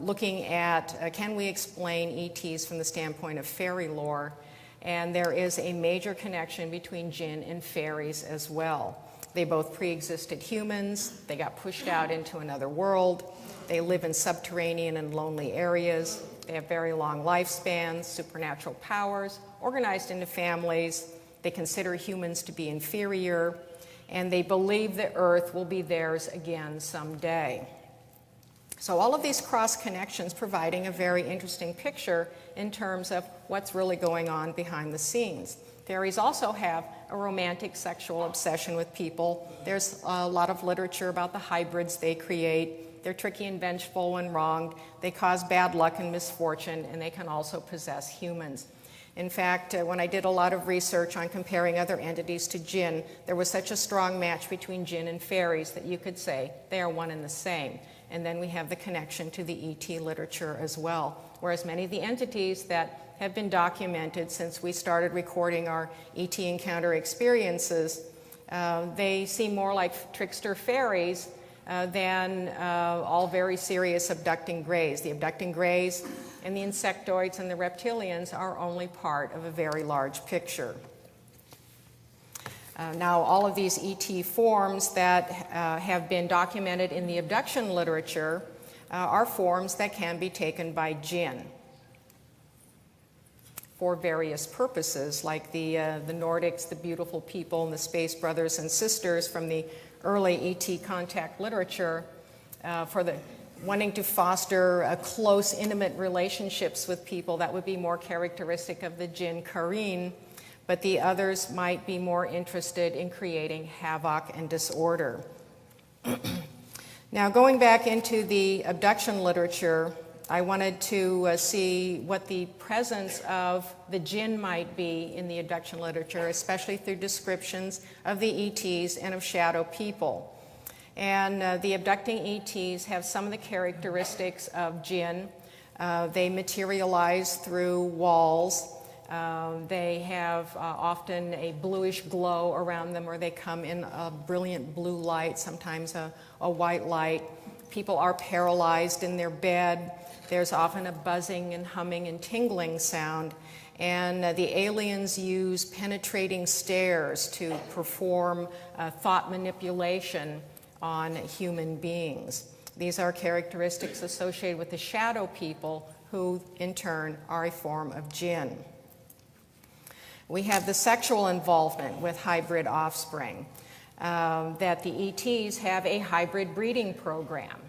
Looking at can we explain ETs from the standpoint of fairy lore? And there is a major connection between Djinn and fairies as well. They both pre-existed humans. They got pushed out into another world. They live in subterranean and lonely areas. They have very long lifespans, supernatural powers, organized into families. They consider humans to be inferior, and they believe the earth will be theirs again someday. So all of these cross connections providing a very interesting picture in terms of what's really going on behind the scenes. Fairies also have a romantic sexual obsession with people. There's a lot of literature about the hybrids they create. They're tricky and vengeful when wronged. They cause bad luck and misfortune, and they can also possess humans. In fact, when I did a lot of research on comparing other entities to Djinn, there was such a strong match between Djinn and fairies that you could say they are one and the same. And then we have the connection to the ET literature as well. Whereas many of the entities that have been documented since we started recording our ET encounter experiences, they seem more like trickster fairies than all very serious abducting greys. The abducting greys and the insectoids and the reptilians are only part of a very large picture. Now, all of these ET forms that have been documented in the abduction literature are forms that can be taken by Djinn for various purposes, like the Nordics, the beautiful people, and the space brothers and sisters from the early ET contact literature, for the wanting to foster close, intimate relationships with people. That would be more characteristic of the Djinn Kareen, but the others might be more interested in creating havoc and disorder. Now, going back into the abduction literature, I wanted to see what the presence of the Djinn might be in the abduction literature, especially through descriptions of the ETs and of shadow people. And the abducting ETs have some of the characteristics of Djinn. They materialize through walls. They have often a bluish glow around them, or they come in a brilliant blue light, sometimes a white light. People are paralyzed in their bed. There's often a buzzing and humming and tingling sound. And the aliens use penetrating stares to perform thought manipulation on human beings. These are characteristics associated with the shadow people, who in turn are a form of Djinn. We have the sexual involvement with hybrid offspring, that the ETs have a hybrid breeding program.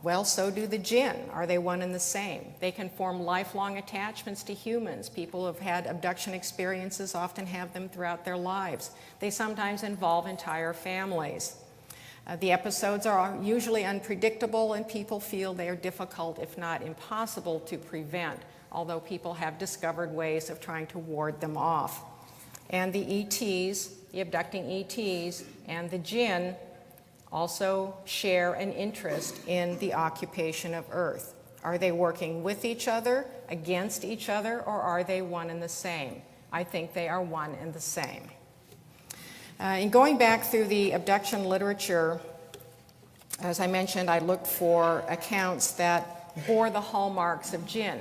Well, so do the Djinn. Are they one and the same? They can form lifelong attachments to humans. People who have had abduction experiences often have them throughout their lives. They sometimes involve entire families. The episodes are usually unpredictable, and people feel they are difficult, if not impossible, to prevent, although people have discovered ways of trying to ward them off. And the ETs, the abducting ETs, and the Djinn also share an interest in the occupation of Earth. Are they working with each other, against each other, or are they one and the same? I think they are one and the same. In going back through the abduction literature, as I mentioned, I looked for accounts that bore the hallmarks of Djinn.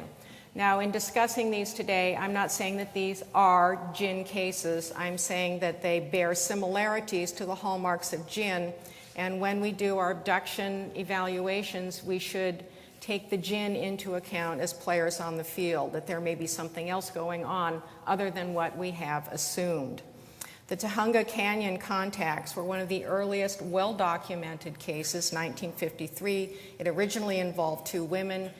Now, in discussing these today, I'm not saying that these are Djinn cases. I'm saying that they bear similarities to the hallmarks of Djinn, and when we do our abduction evaluations, we should take the Djinn into account as players on the field, that there may be something else going on other than what we have assumed. The Tujunga Canyon contacts were one of the earliest well-documented cases, 1953. It originally involved 2 women,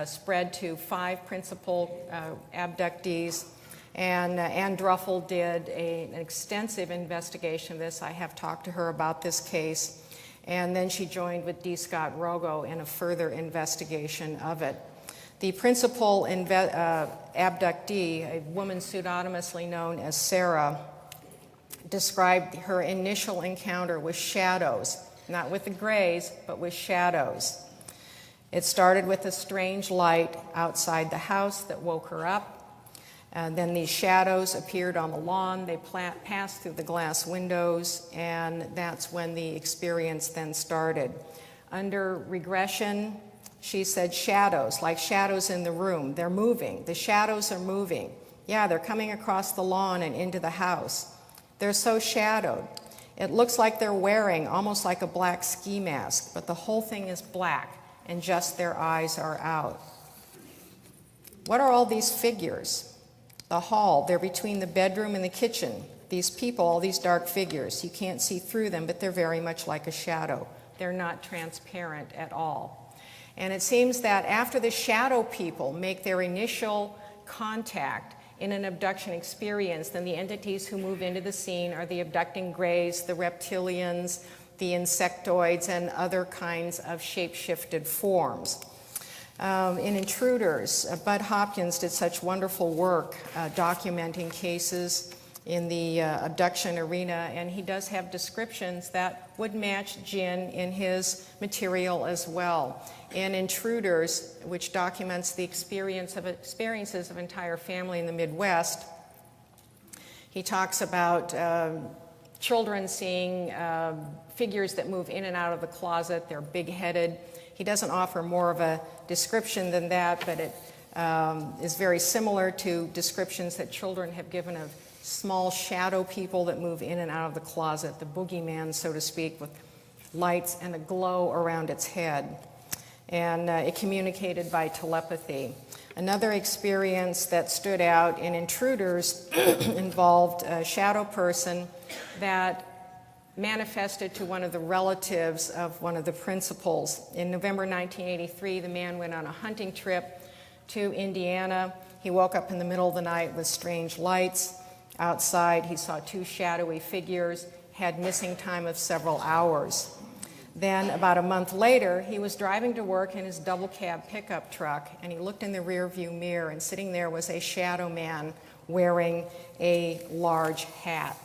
spread to 5 principal abductees, and Ann Druffel did an extensive investigation of this. I have talked to her about this case, and then she joined with D. Scott Rogo in a further investigation of it. The principal abductee, a woman pseudonymously known as Sarah, described her initial encounter with shadows, not with the grays, but with shadows. It started with a strange light outside the house that woke her up. Then these shadows appeared on the lawn. They passed through the glass windows, and that's when the experience then started. Under regression, she said shadows, like shadows in the room. They're moving. The shadows are moving. Yeah, they're coming across the lawn and into the house. They're so shadowed. It looks like they're wearing almost like a black ski mask, but the whole thing is black, and just their eyes are out. What are all these figures? The hall, they're between the bedroom and the kitchen. These people, all these dark figures, you can't see through them, but they're very much like a shadow. They're not transparent at all. And it seems that after the shadow people make their initial contact in an abduction experience, then the entities who move into the scene are the abducting greys, the reptilians, the insectoids, and other kinds of shape-shifted forms. In Intruders, Bud Hopkins did such wonderful work documenting cases in the abduction arena, and he does have descriptions that would match Djinn in his material as well. In Intruders, which documents the experiences of entire family in the Midwest, he talks about children seeing figures that move in and out of the closet. They're big-headed. He doesn't offer more of a description than that, but it is very similar to descriptions that children have given of small shadow people that move in and out of the closet, the boogeyman, so to speak, with lights and a glow around its head. And it communicated by telepathy. Another experience that stood out in Intruders involved a shadow person that manifested to one of the relatives of one of the principals. In November 1983, the man went on a hunting trip to Indiana. He woke up in the middle of the night with strange lights. Outside, he saw 2 shadowy figures, had missing time of several hours. Then, about a month later, he was driving to work in his double cab pickup truck, and he looked in the rearview mirror, and sitting there was a shadow man wearing a large hat.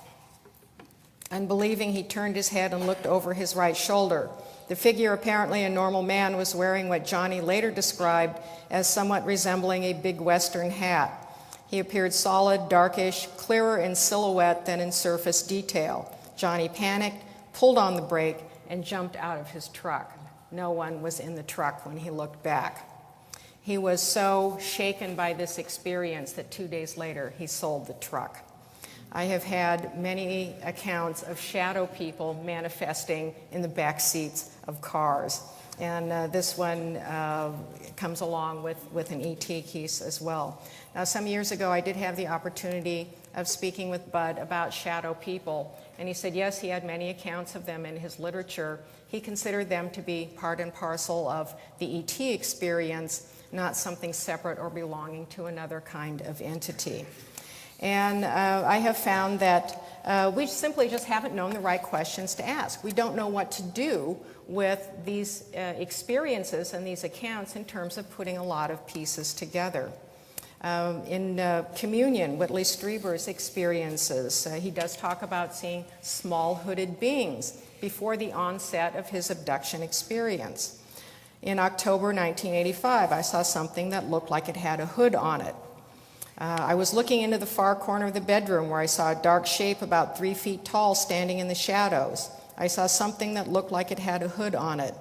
Unbelieving, he turned his head and looked over his right shoulder. The figure, apparently a normal man, was wearing what Johnny later described as somewhat resembling a big Western hat. He appeared solid, darkish, clearer in silhouette than in surface detail. Johnny panicked, pulled on the brake, and jumped out of his truck. No one was in the truck when he looked back. He was so shaken by this experience that 2 days later he sold the truck. I have had many accounts of shadow people manifesting in the back seats of cars. And this one comes along with an ET case as well. Now, some years ago, I did have the opportunity of speaking with Bud about shadow people. And he said, yes, he had many accounts of them in his literature. He considered them to be part and parcel of the ET experience, not something separate or belonging to another kind of entity. And I have found that we simply just haven't known the right questions to ask. We don't know what to do with these experiences and these accounts in terms of putting a lot of pieces together. In Communion, Whitley Strieber's experiences, he does talk about seeing small hooded beings before the onset of his abduction experience. In October 1985, I saw something that looked like it had a hood on it. I was looking into the far corner of the bedroom where I saw a dark shape about 3 feet tall standing in the shadows. I saw something that looked like it had a hood on it.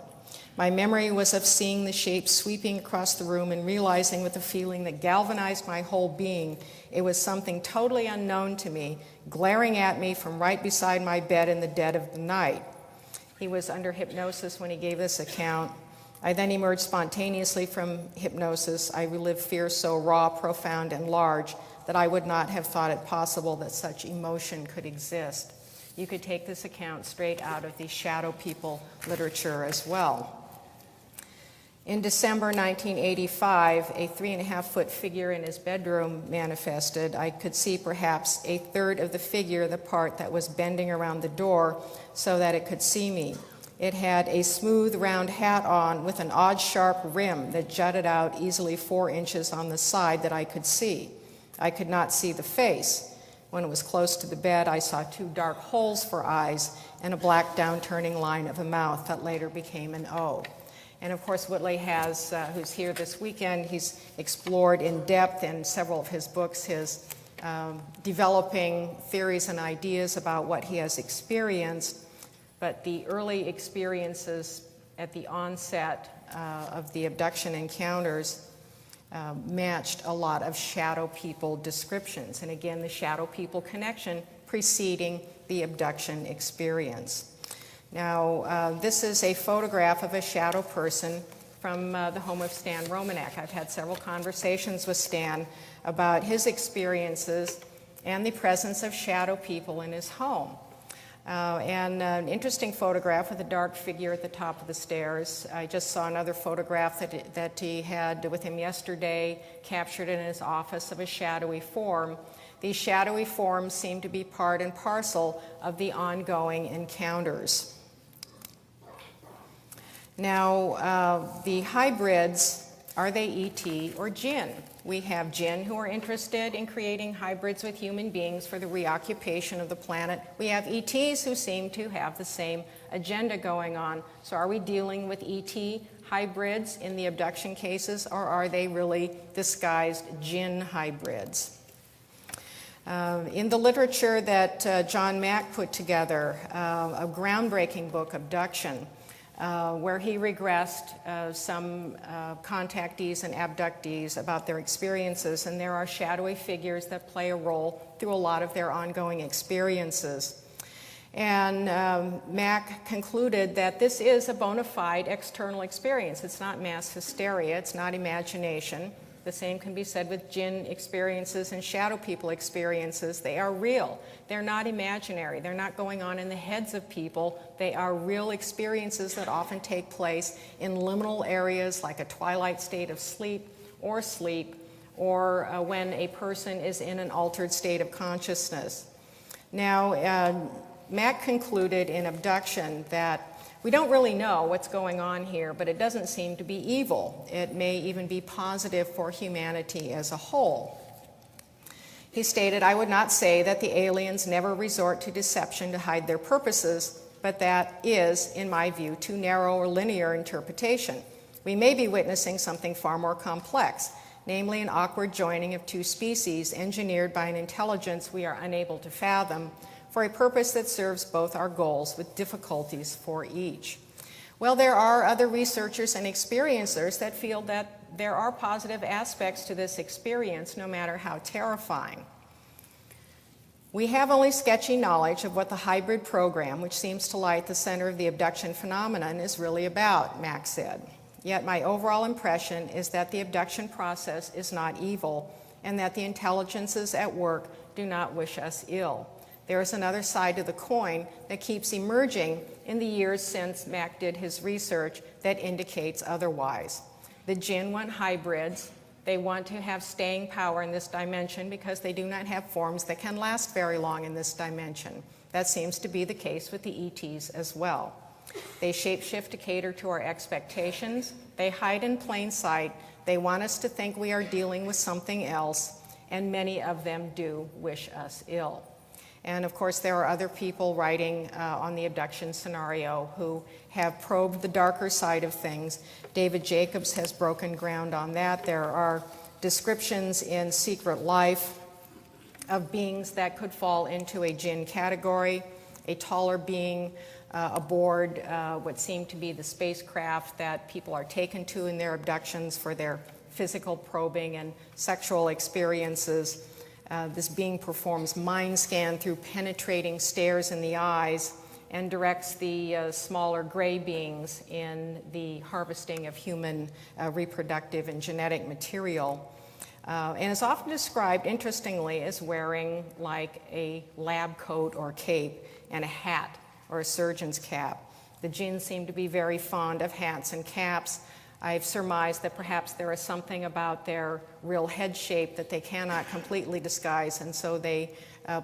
My memory was of seeing the shape sweeping across the room and realizing with a feeling that galvanized my whole being, it was something totally unknown to me, glaring at me from right beside my bed in the dead of the night. He was under hypnosis when he gave this account. I then emerged spontaneously from hypnosis. I relived fear so raw, profound, and large that I would not have thought it possible that such emotion could exist. You could take this account straight out of the shadow people literature as well. In December 1985, a 3.5-foot figure in his bedroom manifested. I could see perhaps a third of the figure, the part that was bending around the door so that it could see me. It had a smooth round hat on with an odd sharp rim that jutted out easily 4 inches on the side that I could see. I could not see the face. When it was close to the bed, I saw 2 dark holes for eyes and a black downturning line of a mouth that later became an O. And of course, Whitley has, who's here this weekend, he's explored in depth in several of his books his developing theories and ideas about what he has experienced. But the early experiences at the onset of the abduction encounters matched a lot of shadow people descriptions. And again, the shadow people connection preceding the abduction experience. Now, this is a photograph of a shadow person from the home of Stan Romanek. I've had several conversations with Stan about his experiences and the presence of shadow people in his home. And an interesting photograph with a dark figure at the top of the stairs. I just saw another photograph that he had with him yesterday, captured in his office, of a shadowy form. These shadowy forms seem to be part and parcel of the ongoing encounters. Now, the hybrids, are they ET or Djinn? We have Djinn who are interested in creating hybrids with human beings for the reoccupation of the planet. We have ETs who seem to have the same agenda going on. So are we dealing with ET hybrids in the abduction cases, or are they really disguised Djinn hybrids? In the literature that John Mack put together, a groundbreaking book, Abduction, where he regressed some contactees and abductees about their experiences, and there are shadowy figures that play a role through a lot of their ongoing experiences. And Mack concluded that this is a bona fide external experience. It's not mass hysteria, it's not imagination. The same can be said with Djinn experiences and shadow people experiences. They are real. They're not imaginary. They're not going on in the heads of people. They are real experiences that often take place in liminal areas like a twilight state of sleep, or when a person is in an altered state of consciousness. Now, Mack concluded in Abduction that we don't really know what's going on here, but it doesn't seem to be evil. It may even be positive for humanity as a whole. He stated, "I would not say that the aliens never resort to deception to hide their purposes, but that is, in my view, too narrow or linear interpretation. We may be witnessing something far more complex, namely an awkward joining of 2 species engineered by an intelligence we are unable to fathom, for a purpose that serves both our goals with difficulties for each." Well, there are other researchers and experiencers that feel that there are positive aspects to this experience, no matter how terrifying. We have only sketchy knowledge of what the hybrid program, which seems to lie at the center of the abduction phenomenon, is really about, Mack said. Yet my overall impression is that the abduction process is not evil, and that the intelligences at work do not wish us ill. There is another side to the coin that keeps emerging in the years since Mack did his research that indicates otherwise. The Djinn want hybrids, They want to have staying power in this dimension because they do not have forms that can last very long in this dimension. That seems to be the case with the ETs as well. They shapeshift to cater to our expectations. They hide in plain sight. They want us to think we are dealing with something else, and many of them do wish us ill. And of course, there are other people writing on the abduction scenario who have probed the darker side of things. David Jacobs has broken ground on that. There are descriptions in Secret Life of beings that could fall into a Djinn category, a taller being aboard what seemed to be the spacecraft that people are taken to in their abductions for their physical probing and sexual experiences. This being performs mind scan through penetrating stares in the eyes and directs the smaller gray beings in the harvesting of human reproductive and genetic material. And is often described, interestingly, as wearing like a lab coat or cape and a hat or a surgeon's cap. The Djinn seem to be very fond of hats and caps. I've surmised that perhaps there is something about their real head shape that they cannot completely disguise, and so they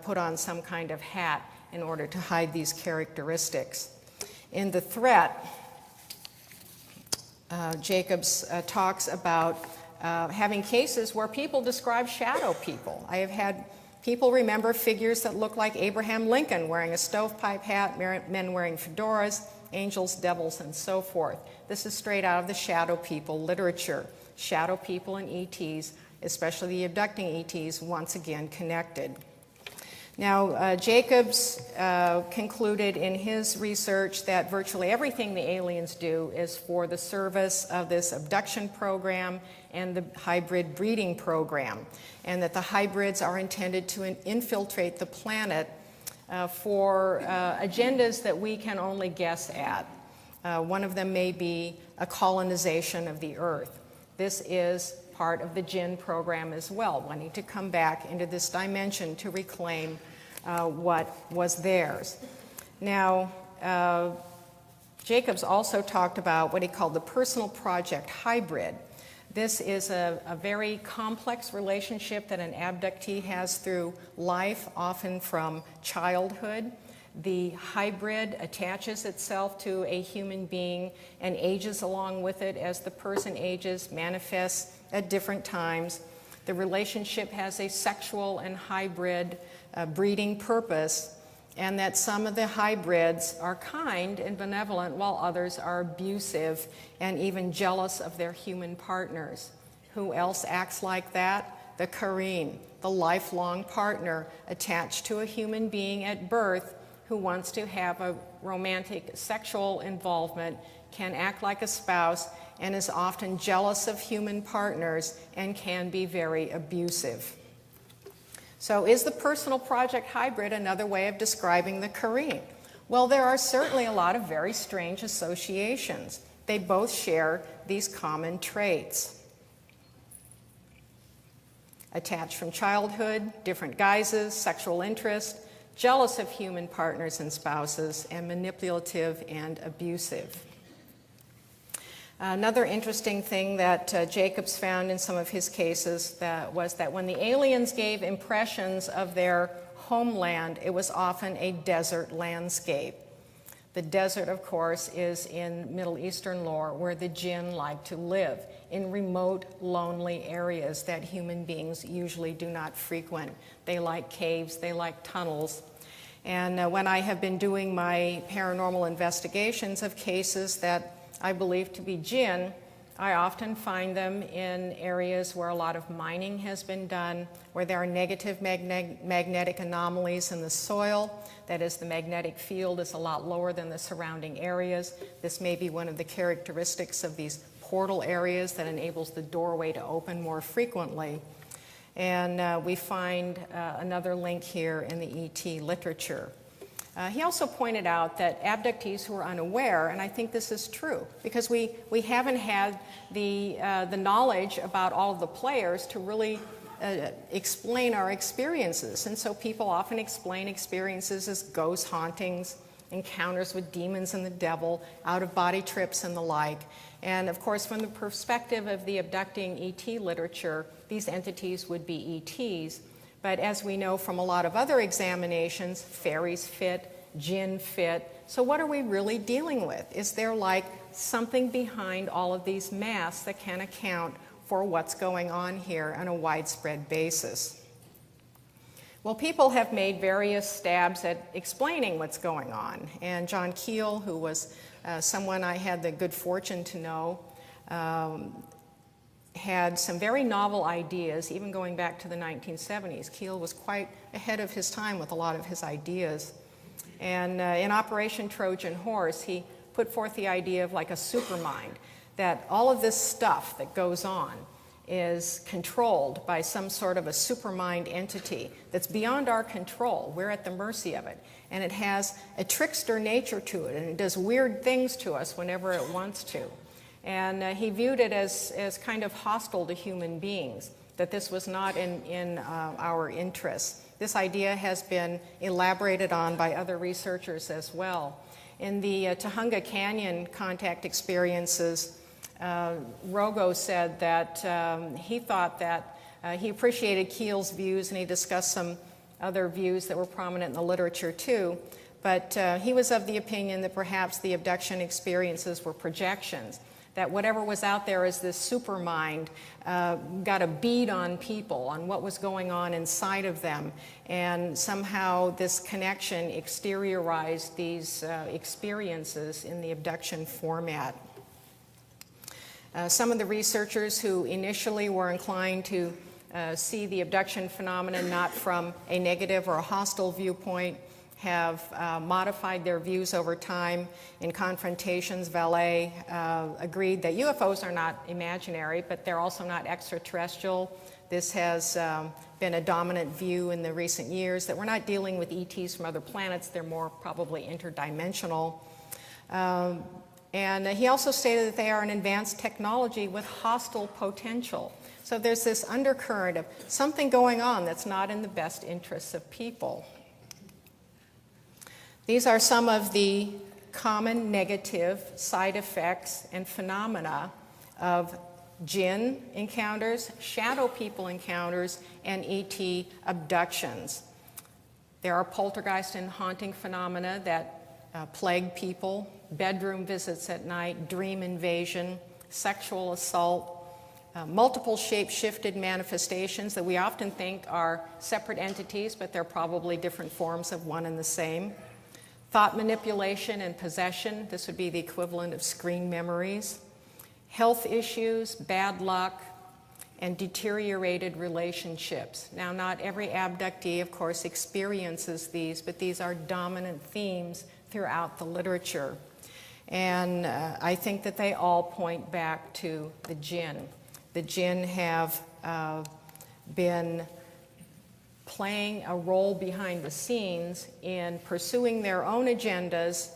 put on some kind of hat in order to hide these characteristics. In The Threat, Jacobs talks about having cases where people describe shadow people. I have had people remember figures that look like Abraham Lincoln wearing a stovepipe hat, men wearing fedoras, angels, devils, and so forth. This is straight out of the shadow people literature. Shadow people and ETs, especially the abducting ETs, once again connected. Now, Jacobs concluded in his research that virtually everything the aliens do is for the service of this abduction program and the hybrid breeding program, and that the hybrids are intended to infiltrate the planet for agendas that we can only guess at. One of them may be a colonization of the Earth. This is part of the Djinn program as well, wanting to come back into this dimension to reclaim what was theirs. Now, Jacobs also talked about what he called the personal project hybrid. This is a very complex relationship that an abductee has through life, often from childhood. The hybrid attaches itself to a human being and ages along with it as the person ages, manifests at different times. The relationship has a sexual and hybrid breeding purpose, and that some of the hybrids are kind and benevolent while others are abusive and even jealous of their human partners. Who else acts like that? The Kareen, the lifelong partner attached to a human being at birth who wants to have a romantic sexual involvement, can act like a spouse, and is often jealous of human partners and can be very abusive. So is the personal project hybrid another way of describing the Kareen? Well, there are certainly a lot of very strange associations. They both share these common traits. Attached from childhood, different guises, sexual interest, jealous of human partners and spouses, and manipulative and abusive. Another interesting thing that Jacobs found in some of his cases was that when the aliens gave impressions of their homeland, it was often a desert landscape. The desert, of course, is in Middle Eastern lore where the Djinn like to live, in remote, lonely areas that human beings usually do not frequent. They like caves, they like tunnels. And when I have been doing my paranormal investigations of cases that I believe to be Djinn, I often find them in areas where a lot of mining has been done, where there are negative magnetic anomalies in the soil. That is, the magnetic field is a lot lower than the surrounding areas. This may be one of the characteristics of these portal areas that enables the doorway to open more frequently. And we find another link here in the ET literature. He also pointed out that abductees who are unaware, and I think this is true, because we haven't had the knowledge about all of the players to really explain our experiences. And so people often explain experiences as ghost hauntings, encounters with demons and the devil, out-of-body trips and the like. And of course, from the perspective of the abducting ET literature, these entities would be ETs. But as we know from a lot of other examinations, fairies fit, Djinn fit. So what are we really dealing with? Is there like something behind all of these masks that can account for what's going on here on a widespread basis? Well, people have made various stabs at explaining what's going on. And John Keel, who was someone I had the good fortune to know, had some very novel ideas, even going back to the 1970s. Keel was quite ahead of his time with a lot of his ideas. And in Operation Trojan Horse, he put forth the idea of like a supermind, that all of this stuff that goes on is controlled by some sort of a supermind entity that's beyond our control. We're at the mercy of it. And it has a trickster nature to it, and it does weird things to us whenever it wants to. And he viewed it as kind of hostile to human beings, that this was not in our interests. This idea has been elaborated on by other researchers as well. In the Tahunga Canyon contact experiences, Rogo said that he thought that he appreciated Keel's views, and he discussed some other views that were prominent in the literature too, but he was of the opinion that perhaps the abduction experiences were projections, that whatever was out there as this supermind got a bead on people, on what was going on inside of them, and somehow this connection exteriorized these experiences in the abduction format. Some of the researchers who initially were inclined to see the abduction phenomenon not from a negative or a hostile viewpoint have modified their views over time. In confrontations, Vallée agreed that UFOs are not imaginary, but they're also not extraterrestrial. This has been a dominant view in the recent years, that we're not dealing with ETs from other planets, they're more probably interdimensional. And he also stated that they are an advanced technology with hostile potential. So there's this undercurrent of something going on that's not in the best interests of people. These are some of the common negative side effects and phenomena of Djinn encounters, shadow people encounters, and ET abductions. There are poltergeist and haunting phenomena that plague people, bedroom visits at night, dream invasion, sexual assault, multiple shape-shifted manifestations that we often think are separate entities, but they're probably different forms of one and the same. Thought manipulation and possession, this would be the equivalent of screen memories. Health issues, bad luck, and deteriorated relationships. Now, not every abductee, of course, experiences these, but these are dominant themes throughout the literature. And I think that they all point back to the Djinn. The Djinn have been playing a role behind the scenes in pursuing their own agendas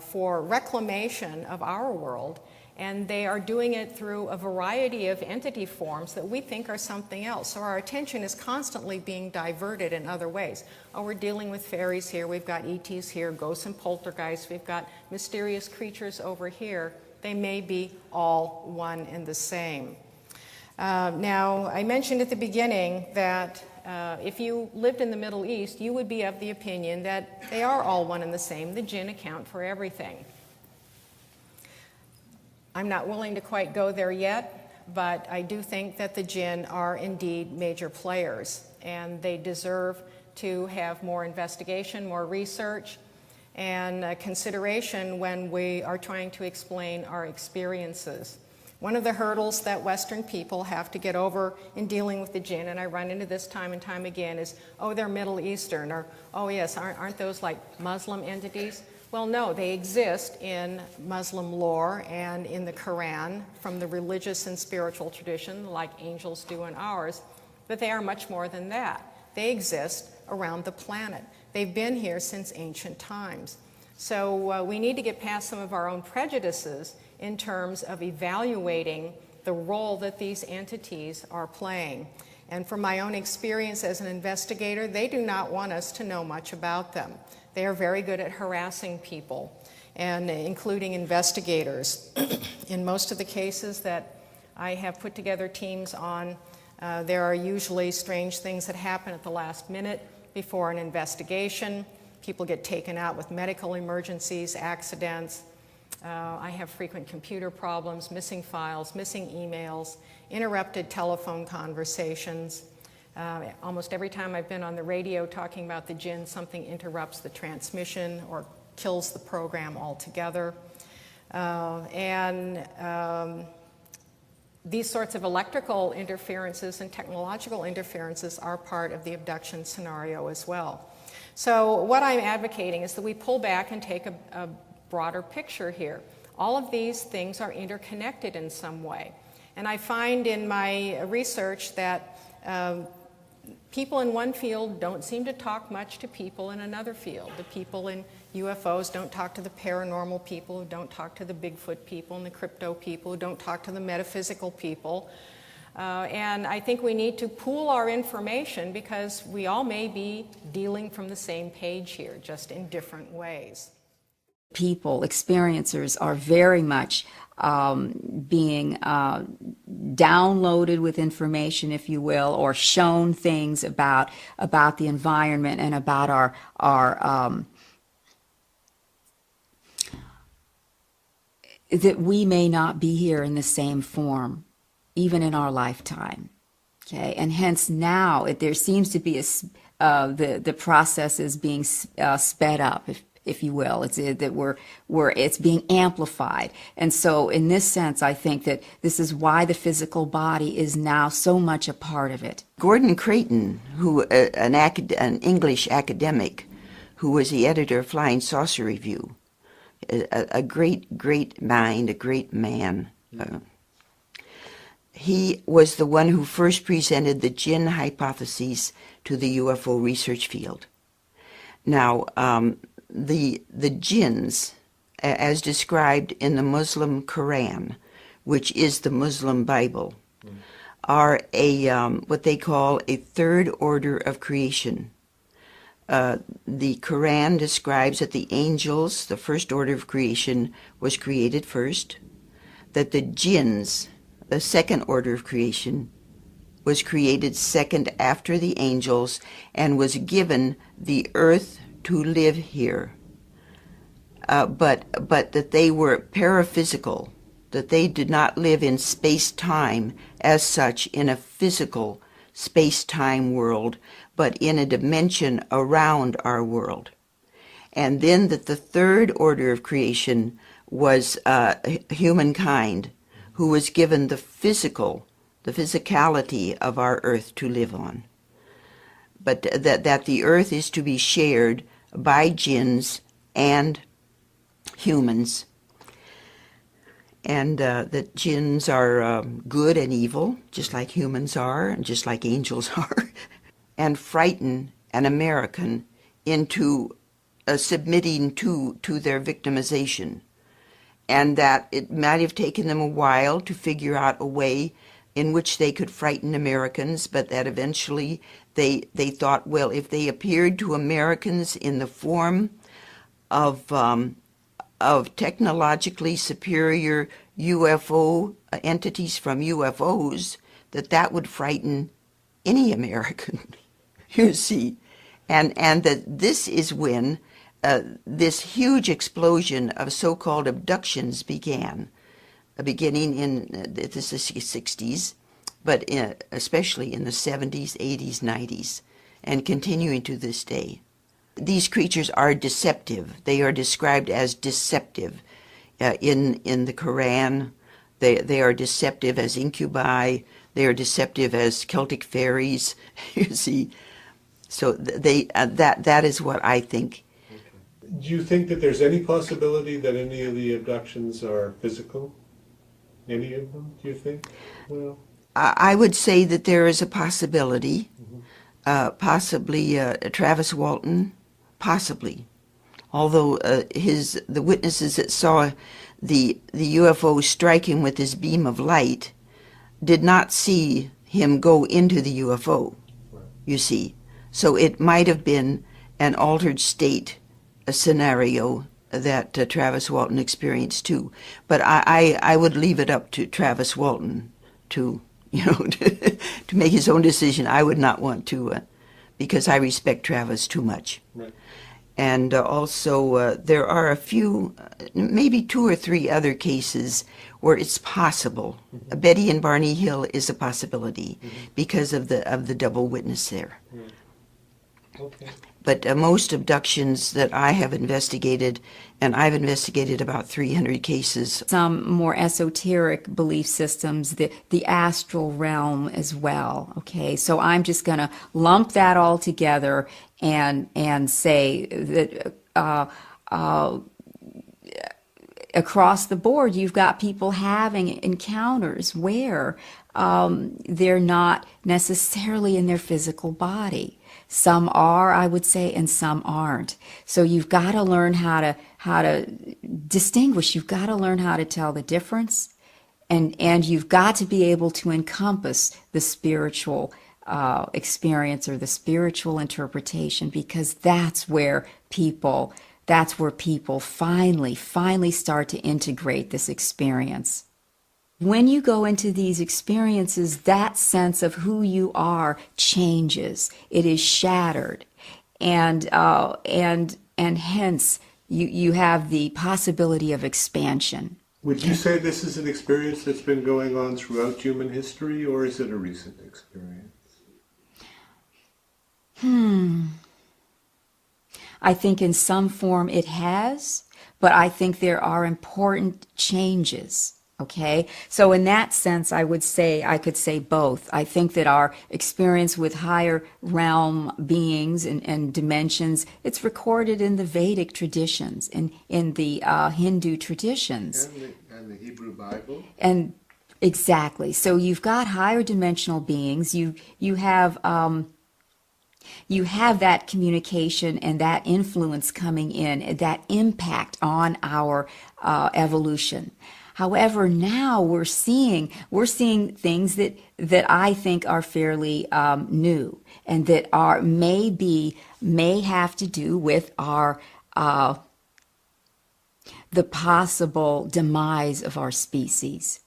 for reclamation of our world, and they are doing it through a variety of entity forms that we think are something else. So our attention is constantly being diverted in other ways. Oh, we're dealing with fairies here, we've got ETs here, ghosts and poltergeists, we've got mysterious creatures over here. They may be all one and the same. Now, I mentioned at the beginning that if you lived in the Middle East, you would be of the opinion that they are all one and the same. The Djinn account for everything. I'm not willing to quite go there yet, but I do think that the Djinn are indeed major players, and they deserve to have more investigation, more research, and consideration when we are trying to explain our experiences. One of the hurdles that Western people have to get over in dealing with the Djinn, and I run into this time and time again, is, oh, they're Middle Eastern, or, oh yes, aren't those like Muslim entities? Well, no, they exist in Muslim lore and in the Quran from the religious and spiritual tradition, like angels do in ours, but they are much more than that. They exist around the planet. They've been here since ancient times. So we need to get past some of our own prejudices in terms of evaluating the role that these entities are playing. And from my own experience as an investigator, they do not want us to know much about them. They are very good at harassing people. and including investigators. In most of the cases that I have put together teams on, there are usually strange things that happen at the last minute before an investigation. People get taken out with medical emergencies, accidents. I have frequent computer problems, missing files, missing emails, interrupted telephone conversations. Almost every time I've been on the radio talking about the Djinn, something interrupts the transmission or kills the program altogether. These sorts of electrical interferences and technological interferences are part of the abduction scenario as well. So what I'm advocating is that we pull back and take a broader picture here. All of these things are interconnected in some way. And I find in my research that people in one field don't seem to talk much to people in another field. The people in UFOs don't talk to the paranormal people, who don't talk to the Bigfoot people and the crypto people, who don't talk to the metaphysical people. And I think we need to pool our information because we all may be dealing from the same page here, just in different ways.
People, experiencers, are very much being downloaded with information, if you will, or shown things about the environment and about our that we may not be here in the same form, even in our lifetime. Okay, and hence now there seems to be the process is being sped up, if you will. It's that it's being amplified. And so in this sense, I think that this is why the physical body is now so much a part of it.
Gordon Creighton, an English academic who was the editor of Flying Saucer Review, a great mind, a great man. He was the one who first presented the Djinn hypotheses to the UFO research field. Now, the Djinns, as described in the Muslim Quran, which is the Muslim Bible, are what they call a third order of creation. The Quran describes that the angels, the first order of creation, was created first, that the Djinns, the second order of creation, was created second after the angels and was given the earth to live here, but that they were paraphysical, that they did not live in space-time as such in a physical space-time world, but in a dimension around our world. And then that the third order of creation was humankind, who was given the physicality of our earth to live on. But that the earth is to be shared by jinns and humans, and that jinns are good and evil, just like humans are, and just like angels are, and frighten an American into submitting to their victimization, and that it might have taken them a while to figure out a way in which they could frighten Americans, but that eventually they thought, well, if they appeared to Americans in the form of technologically superior UFO entities from UFOs, that would frighten any American, you see. And that this is when this huge explosion of so-called abductions began, beginning in the 60s, but especially in the 70s, 80s, 90s, and continuing to this day. These creatures are deceptive. They are described as deceptive in the Quran. They are deceptive as incubi. They are deceptive as Celtic fairies, you see. So that is what I think.
Do you think that there's any possibility that any of the abductions are physical? Any of them, do you think? Well,
I would say that there is a possibility, possibly Travis Walton, possibly. Although the witnesses that saw the UFO strike him with his beam of light did not see him go into the UFO, you see. So it might have been an altered state, a scenario that Travis Walton experienced too. But I would leave it up to Travis Walton to, to make his own decision. I would not want to, because I respect Travis too much.
Right.
And also, there are a few, maybe 2 or 3 other cases where it's possible.
Mm-hmm.
Betty and Barney Hill is a possibility
Mm-hmm.
because of the double witness there.
Right. Okay.
But most abductions that I have investigated, and I've investigated about 300 cases.
Some more esoteric belief systems, the astral realm as well. Okay, so I'm just going to lump that all together and say that across the board, you've got people having encounters where they're not necessarily in their physical body. Some are, I would say, and some aren't. So you've got to learn how to distinguish. You've got to learn how to tell the difference, and you've got to be able to encompass the spiritual experience or the spiritual interpretation, because that's where people finally start to integrate this experience. When you go into these experiences, that sense of who you are changes. It is shattered, and hence you have the possibility of expansion.
Would you say this is an experience that's been going on throughout human history, or is it a recent experience?
I think in some form it has, but I think there are important changes. Okay, so in that sense, I could say both. I think that our experience with higher realm beings and dimensions, it's recorded in the Vedic traditions, in the Hindu traditions.
And the Hebrew Bible?
And exactly. So you've got higher dimensional beings. You have that communication and that influence coming in, that impact on our evolution. However, now we're seeing things that I think are fairly new, and that may have to do with our the possible demise of our species.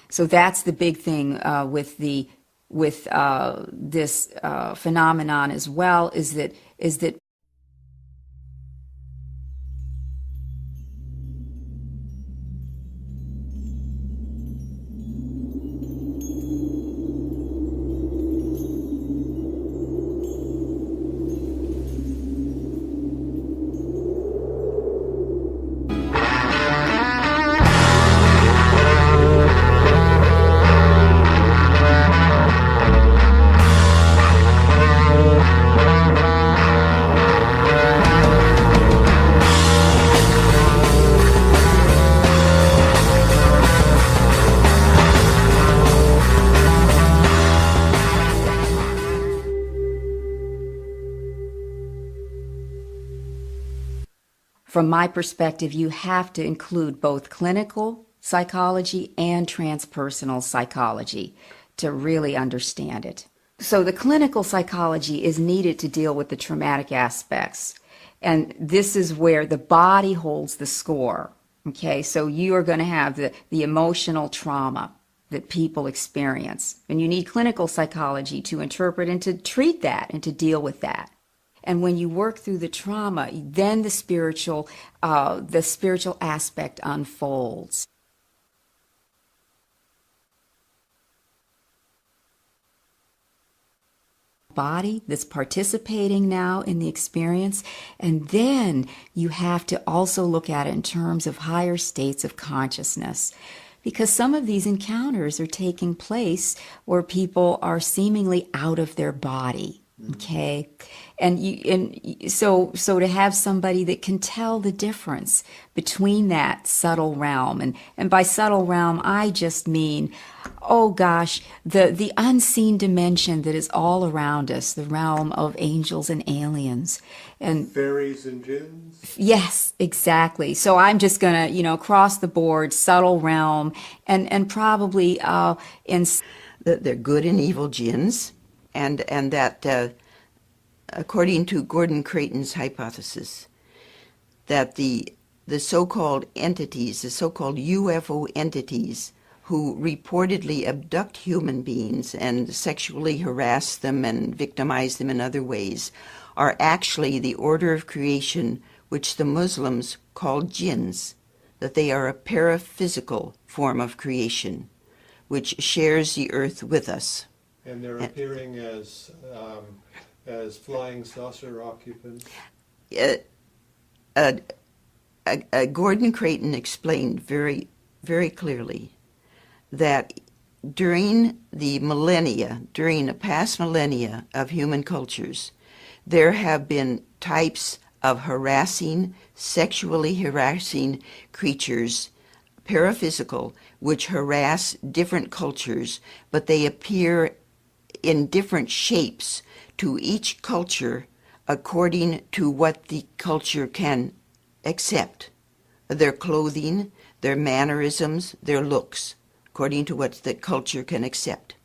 So that's the big thing with this phenomenon as well, is that from my perspective, you have to include both clinical psychology and transpersonal psychology to really understand it. So the clinical psychology is needed to deal with the traumatic aspects. And this is where the body holds the score. Okay, so you are going to have the emotional trauma that people experience. And you need clinical psychology to interpret and to treat that and to deal with that. And when you work through the trauma, then the spiritual aspect unfolds. Body that's participating now in the experience, and then you have to also look at it in terms of higher states of consciousness, because some of these encounters are taking place where people are seemingly out of their body. Okay, so to have somebody that can tell the difference between that subtle realm, and by subtle realm I just mean, oh gosh, the unseen dimension that is all around us, the realm of angels and aliens and
fairies and jinns.
Yes, exactly. So I'm just gonna across the board subtle realm and probably
They're good and evil jinns. And that, according to Gordon Creighton's hypothesis, that the the so-called entities, the so-called UFO entities, who reportedly abduct human beings and sexually harass them and victimize them in other ways, are actually the order of creation which the Muslims call jinns, that they are a paraphysical form of creation which shares the earth with us.
And they're appearing as flying saucer occupants?
Gordon Creighton explained very, very clearly that during the past millennia of human cultures, there have been types of sexually harassing creatures, paraphysical, which harass different cultures, but they appear in different shapes to each culture according to what the culture can accept. Their clothing, their mannerisms, their looks, according to what the culture can accept.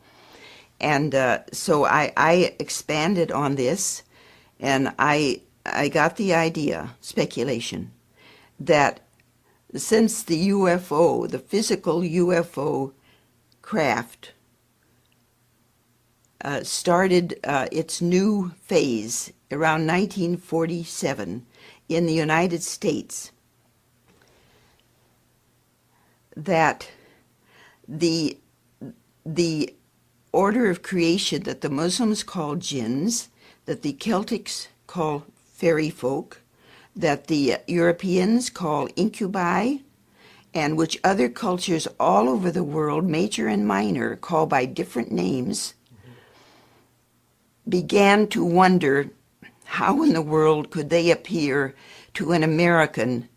And so I expanded on this, and I got the idea, speculation, that since the UFO, the physical UFO craft, started its new phase around 1947 in the United States, that the order of creation that the Muslims call jinns, that the Celtics call fairy folk, that the Europeans call incubi, and which other cultures all over the world, major and minor, call by different names, began to wonder how in the world could they appear to an American